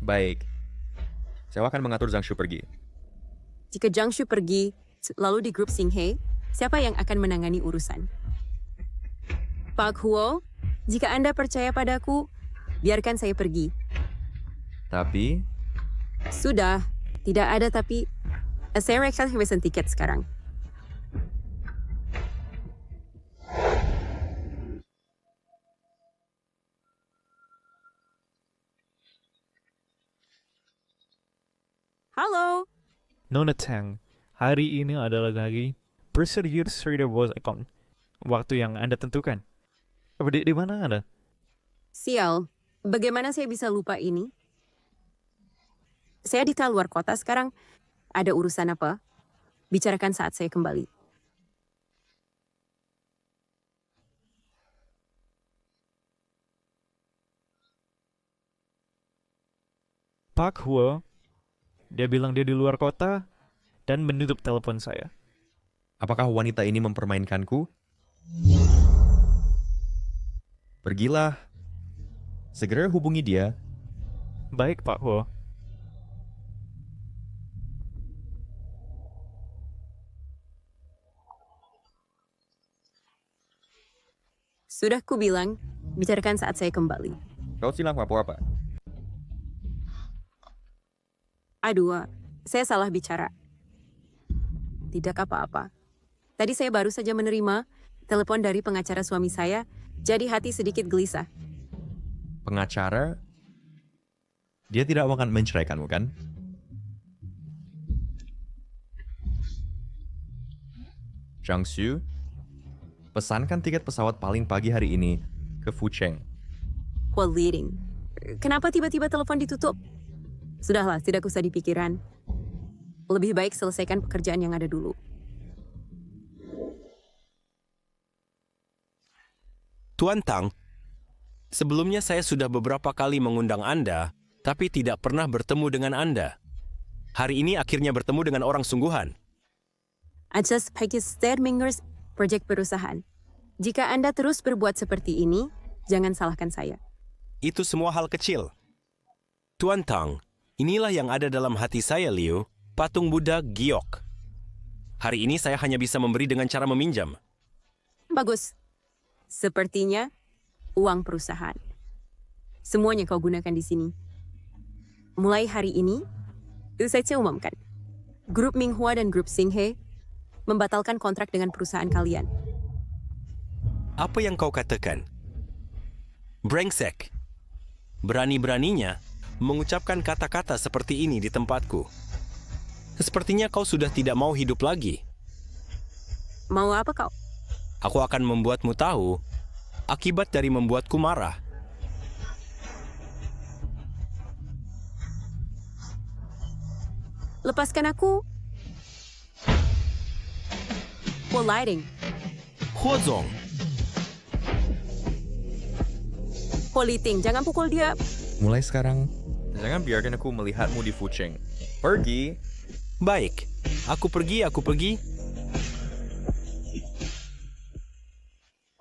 Baik. Saya akan mengatur Zhang Shu pergi. Jika Zhang Shu pergi, lalu di grup Xinghe, siapa yang akan menangani urusan? Pak Huo, jika Anda percaya padaku, biarkan saya pergi. Tapi? Sudah, tidak ada tapi. Saya akan pesan tiket sekarang. Halo. Nona Tang, hari ini adalah hari Procedure Trader Wars Account. Waktu yang Anda tentukan. Di mana Anda? Sial, bagaimana saya bisa lupa ini? Saya di luar kota sekarang. Ada urusan apa? Bicarakan saat saya kembali. Pak Huo, dia bilang dia di luar kota dan menutup telepon saya. Apakah wanita ini mempermainkanku? Pergilah. Segera hubungi dia. Baik, Pak Huo. Sudah kubilang, bicarakan saat saya kembali. Kau silang apa-apa? Aduh, saya salah bicara. Tidak apa-apa. Tadi saya baru saja menerima telepon dari pengacara suami saya, jadi hati sedikit gelisah. Pengacara? Dia tidak akan menceraikanmu, kan? Zhang Shu, pesankan tiket pesawat paling pagi hari ini ke Fucheng. While leading. Kenapa tiba-tiba telepon ditutup? Sudahlah, tidak usah dipikiran. Lebih baik selesaikan pekerjaan yang ada dulu. Tuan Tang, sebelumnya saya sudah beberapa kali mengundang Anda, tapi tidak pernah bertemu dengan Anda. Hari ini akhirnya bertemu dengan orang sungguhan. Ajas Pegis Mingers, proyek perusahaan. Jika Anda terus berbuat seperti ini, jangan salahkan saya. Itu semua hal kecil. Tuan Tang, inilah yang ada dalam hati saya, Liu, patung Buddha Giok. Hari ini saya hanya bisa memberi dengan cara meminjam. Bagus. Sepertinya uang perusahaan. Semuanya kau gunakan di sini. Mulai hari ini, saya umumkan. Grup Minghua dan Grup Xinghe membatalkan kontrak dengan perusahaan kalian. Apa yang kau katakan? Brengsek. Berani-beraninya mengucapkan kata-kata seperti ini di tempatku. Sepertinya kau sudah tidak mau hidup lagi. Mau apa kau? Aku akan membuatmu tahu akibat dari membuatku marah. Lepaskan aku. Lighting. Huozong. Politing, jangan pukul dia. Mulai sekarang, jangan biarkan aku melihatmu di Fucheng. Pergi. Baik, aku pergi.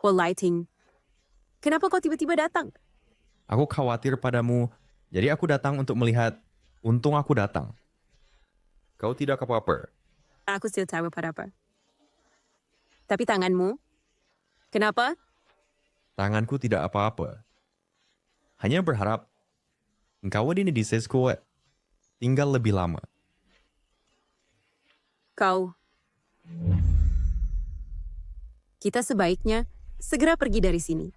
Lighting. Kenapa kau tiba-tiba datang? Aku khawatir padamu, jadi aku datang untuk melihat. Untung aku datang. Kau tidak apa-apa. Aku still tahu apa-apa. Tapi tanganmu? Kenapa? Tanganku tidak apa-apa. Hanya berharap engkau di Sesku tinggal lebih lama. Kita sebaiknya segera pergi dari sini.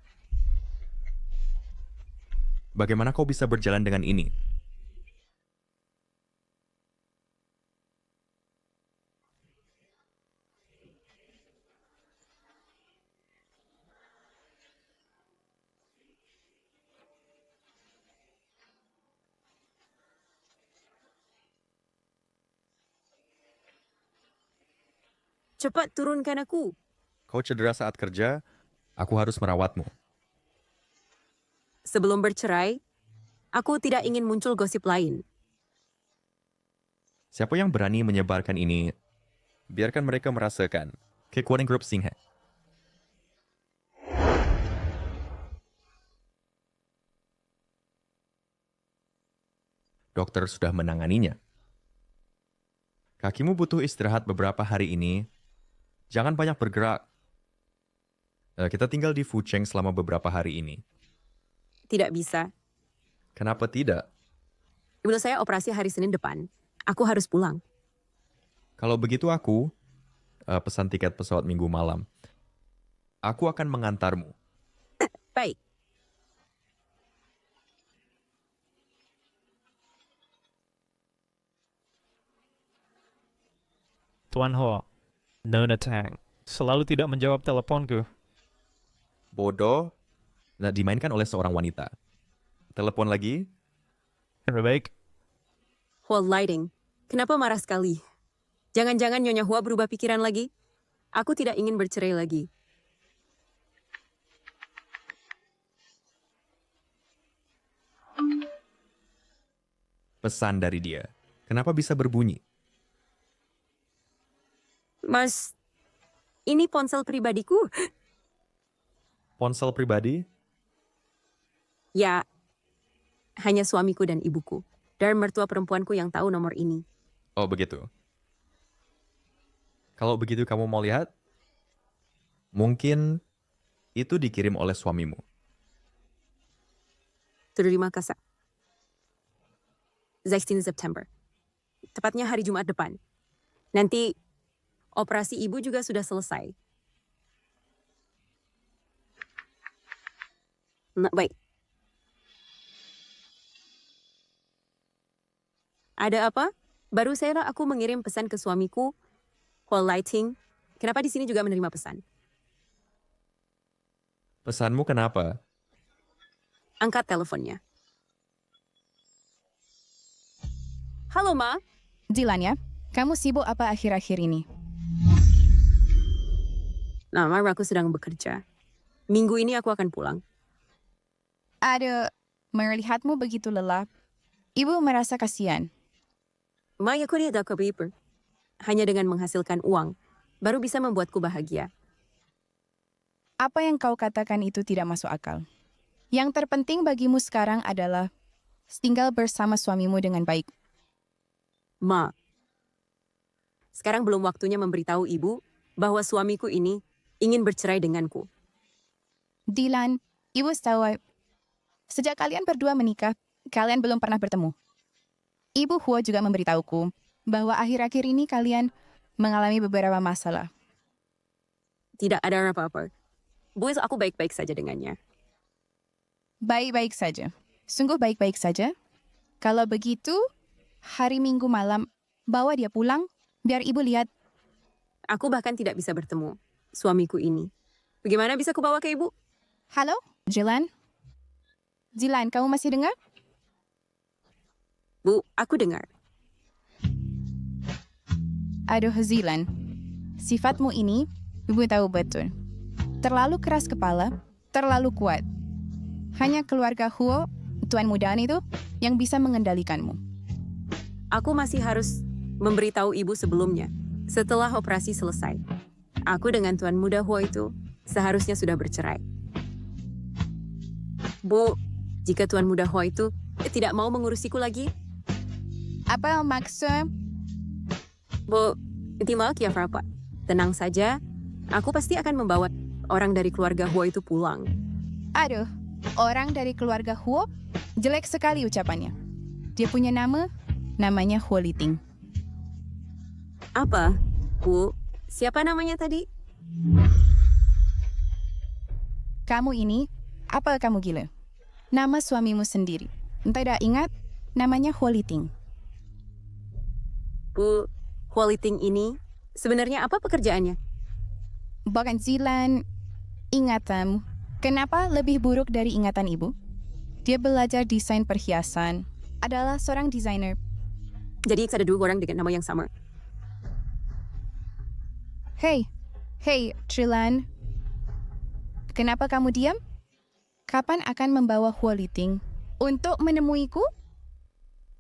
Bagaimana kau bisa berjalan dengan ini? Cepat turunkan aku. Kau cedera saat kerja, aku harus merawatmu. Sebelum bercerai, aku tidak ingin muncul gosip lain. Siapa yang berani menyebarkan ini, biarkan mereka merasakan. Kekuatan grup Singha. Dokter sudah menanganinya. Kakimu butuh istirahat beberapa hari ini. Jangan banyak bergerak. Kita tinggal di Fucheng selama beberapa hari ini. Tidak bisa. Kenapa tidak? Ibu saya operasi hari Senin depan. Aku harus pulang. Kalau begitu aku pesan tiket pesawat Minggu malam. Aku akan mengantarmu. Baik. Tuan Ho, Nona Tang selalu tidak menjawab teleponku. Bodoh, dimainkan oleh seorang wanita. Telepon lagi? Baik. Lighting. Kenapa marah sekali? Jangan-jangan Nyonya Hua berubah pikiran lagi? Aku tidak ingin bercerai lagi. Pesan dari dia. Kenapa bisa berbunyi? Mas, ini ponsel pribadiku. Ponsel pribadi? Ya, hanya suamiku dan ibuku. Dan mertua perempuanku yang tahu nomor ini. Oh, begitu. Kalau begitu kamu mau lihat? Mungkin itu dikirim oleh suamimu. Terima kasih. 16 September. Tepatnya hari Jumat depan. Nanti operasi ibu juga sudah selesai. Nah, baik. Ada apa? Baru saya aku mengirim pesan ke suamiku. Lighting. Kenapa di sini juga menerima pesan? Pesanmu kenapa? Angkat teleponnya. Halo, Ma. Dilan ya, kamu sibuk apa akhir-akhir ini? Nah, Ma, aku sedang bekerja. Minggu ini aku akan pulang. Melihatmu begitu lelah. Ibu merasa kasihan. Ma, aku tidak kepiper. Hanya dengan menghasilkan uang, baru bisa membuatku bahagia. Apa yang kau katakan itu tidak masuk akal. Yang terpenting bagimu sekarang adalah tinggal bersama suamimu dengan baik. Ma, sekarang belum waktunya memberitahu ibu bahwa suamiku ini ingin bercerai denganku. Dilan, ibu tahu, sejak kalian berdua menikah, kalian belum pernah bertemu. Ibu Huo juga memberitahuku bahwa akhir-akhir ini kalian mengalami beberapa masalah. Tidak ada apa-apa. Bu, aku baik-baik saja dengannya. Baik-baik saja. Sungguh baik-baik saja. Kalau begitu, hari Minggu malam, bawa dia pulang, biar ibu lihat. Aku bahkan tidak bisa bertemu suamiku ini. Bagaimana bisa kubawa ke ibu? Halo, Jilan? Jilan, kamu masih dengar? Bu, aku dengar. Aduh, Zilan. Sifatmu ini, ibu tahu betul. Terlalu keras kepala, terlalu kuat. Hanya keluarga Huo, Tuan Mudaan itu, yang bisa mengendalikanmu. Aku masih harus memberitahu ibu sebelumnya, setelah operasi selesai. Aku dengan Tuan Muda Huo itu seharusnya sudah bercerai. Bu, jika Tuan Muda Huo itu tidak mau mengurusiku lagi. Apa maksud? Bu, Timal Kiafrapa, tenang saja. Aku pasti akan membawa orang dari keluarga Huo itu pulang. Aduh, orang dari keluarga Huo, jelek sekali ucapannya. Dia punya namanya Huo Liting. Apa? Bu, siapa namanya tadi? Kamu ini, apa kamu gila? Nama suamimu sendiri. Tidak ingat, namanya Huo Liting. Bu, Huo Liting ini sebenarnya apa pekerjaannya? Bahkan Zilan, ingatan. Kenapa lebih buruk dari ingatan ibu? Dia belajar desain perhiasan. Adalah seorang desainer. Jadi ada dua orang dengan nama yang sama. Hey, Trilan. Kenapa kamu diam? Kapan akan membawa Huo Liting untuk menemuiku?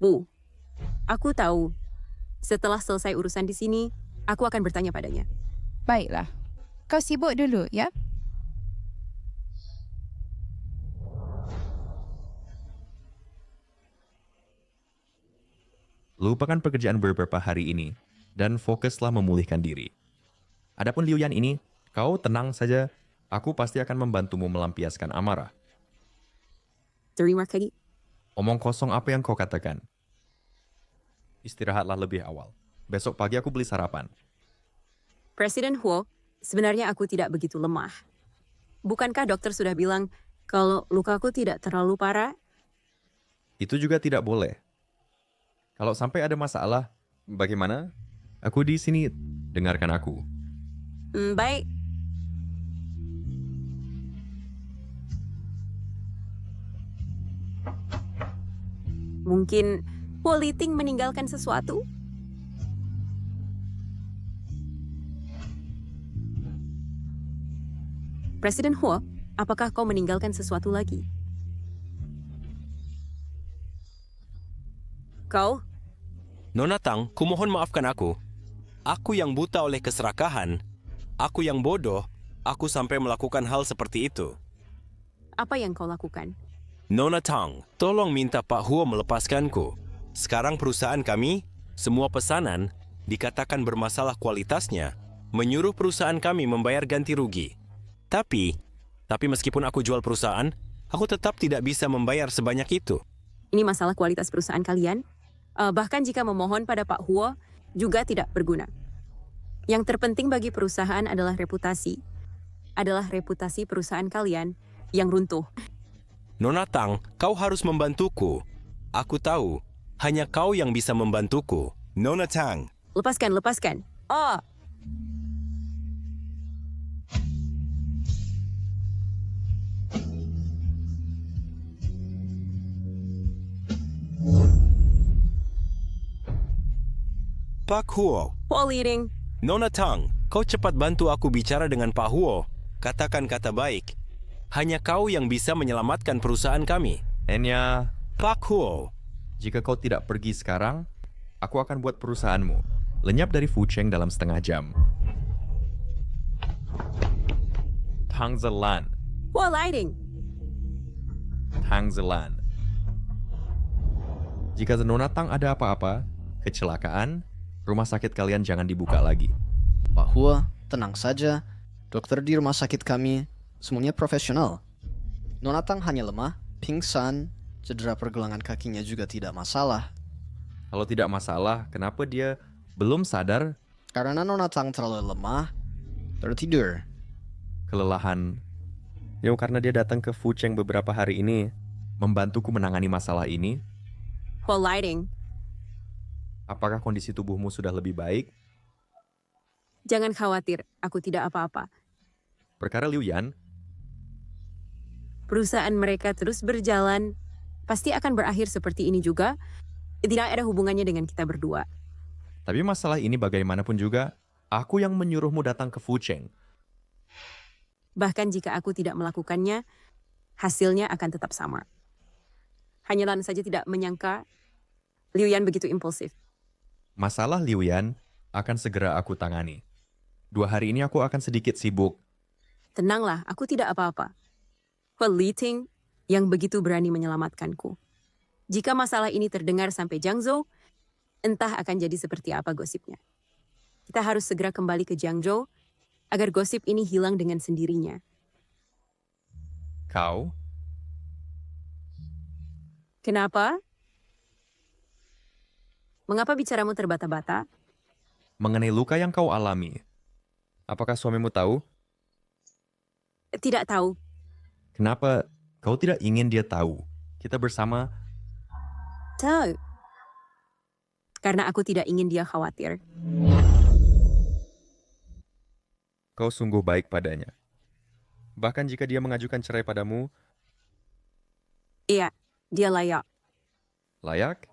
Bu, aku tahu. Setelah selesai urusan di sini, aku akan bertanya padanya. Baiklah. Kau sibuk dulu, ya? Lupakan pekerjaan beberapa hari ini dan fokuslah memulihkan diri. Adapun Liu Yan ini, kau tenang saja. Aku pasti akan membantumu melampiaskan amarah. Terima kasih. Omong kosong apa yang kau katakan? Istirahatlah lebih awal. Besok pagi aku beli sarapan. Presiden Huo, sebenarnya aku tidak begitu lemah. Bukankah dokter sudah bilang kalau lukaku tidak terlalu parah? Itu juga tidak boleh. Kalau sampai ada masalah, bagaimana? Aku di sini, dengarkan aku. Baik. Mungkin Huo Liting meninggalkan sesuatu? Presiden Huo, apakah kau meninggalkan sesuatu lagi? Kau? Nona Tang, kumohon maafkan aku. Aku yang buta oleh keserakahan. Aku yang bodoh. Aku sampai melakukan hal seperti itu. Apa yang kau lakukan? Nona Tang, tolong minta Pak Huo melepaskanku. Sekarang perusahaan kami, semua pesanan, dikatakan bermasalah kualitasnya, menyuruh perusahaan kami membayar ganti rugi. Tapi meskipun aku jual perusahaan, aku tetap tidak bisa membayar sebanyak itu. Ini masalah kualitas perusahaan kalian? Bahkan jika memohon pada Pak Huo, juga tidak berguna. Yang terpenting bagi perusahaan adalah reputasi. Adalah reputasi perusahaan kalian yang runtuh. Nona Tang, kau harus membantuku. Aku tahu, hanya kau yang bisa membantuku. Nona Tang. Lepaskan. Oh! Pak Huo. Huo Liting. Nona Tang, kau cepat bantu aku bicara dengan Pak Huo. Katakan kata baik. Hanya kau yang bisa menyelamatkan perusahaan kami. Enya. Pak Huo. Jika kau tidak pergi sekarang, aku akan buat perusahaanmu lenyap dari Fucheng dalam setengah jam. Tang Zelan. Huo Liting. Tang Zelan. Jika Nona Tang ada apa-apa, kecelakaan, rumah sakit kalian jangan dibuka lagi. Pak Huo, tenang saja. Dokter di rumah sakit kami semuanya profesional. Nona Tang hanya lemah, pingsan, cedera pergelangan kakinya juga tidak masalah. Kalau tidak masalah, kenapa dia belum sadar? Karena Nona Tang terlalu lemah, tertidur. Kelelahan Karena dia datang ke Fucheng beberapa hari ini, membantuku menangani masalah ini. Huo Lighting, Apakah kondisi tubuhmu sudah lebih baik? jangan khawatir, aku tidak apa-apa. Perkara Liu Yan, Perusahaan mereka terus berjalan, pasti akan berakhir seperti ini juga. Tidak ada hubungannya dengan kita berdua. tapi masalah ini bagaimanapun juga, aku yang menyuruhmu datang ke Fucheng. Bahkan jika aku tidak melakukannya, hasilnya akan tetap sama. Hanya Lan saja tidak menyangka Liu Yan begitu impulsif. Masalah Liu Yan akan segera aku tangani. 2 hari ini aku akan sedikit sibuk. Tenanglah, aku tidak apa-apa. Huo Lighting yang begitu berani menyelamatkanku. Jika masalah ini terdengar sampai Jiangzhou, entah akan jadi seperti apa gosipnya. Kita harus segera kembali ke Jiangzhou agar gosip ini hilang dengan sendirinya. Kau? Kenapa? Mengapa bicaramu terbata-bata? Mengenai luka yang kau alami. Apakah suamimu tahu? Tidak tahu. Kenapa kau tidak ingin dia tahu? Kita bersama. Tahu. Karena aku tidak ingin dia khawatir. Kau sungguh baik padanya. Bahkan jika dia mengajukan cerai padamu, Iya, dia layak. layak?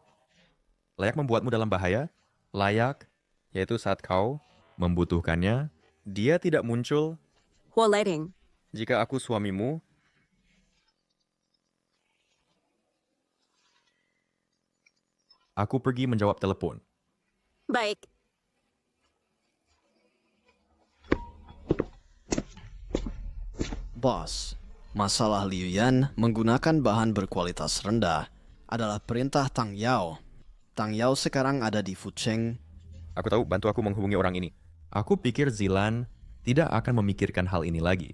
Layak membuatmu dalam bahaya? Layak, yaitu saat kau membutuhkannya, dia tidak muncul. Huo Lighting, Jika aku suamimu, aku pergi menjawab telepon. baik. Bos, masalah Liu Yan menggunakan bahan berkualitas rendah adalah perintah Tang Yao. Tang Yao sekarang ada di Fucheng. Aku tahu, bantu aku menghubungi orang ini. Aku pikir Zilan tidak akan memikirkan hal ini lagi.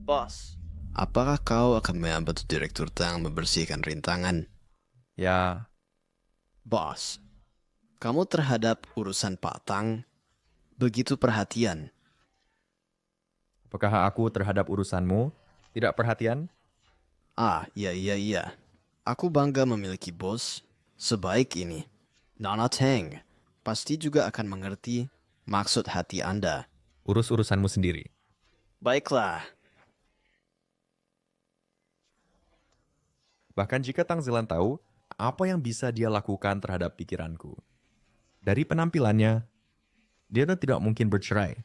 Bos, apakah kau akan membantu Direktur Tang membersihkan rintangan? Ya. Bos, kamu terhadap urusan Pak Tang begitu perhatian. Apakah aku terhadap urusanmu tidak perhatian? Iya. Aku bangga memiliki bos sebaik ini. Nona Tang pasti juga akan mengerti maksud hati Anda. Urus urusanmu sendiri. Baiklah. Bahkan jika Tang Zilan tahu apa yang bisa dia lakukan terhadap pikiranku. Dari penampilannya, dia tidak mungkin bercerai.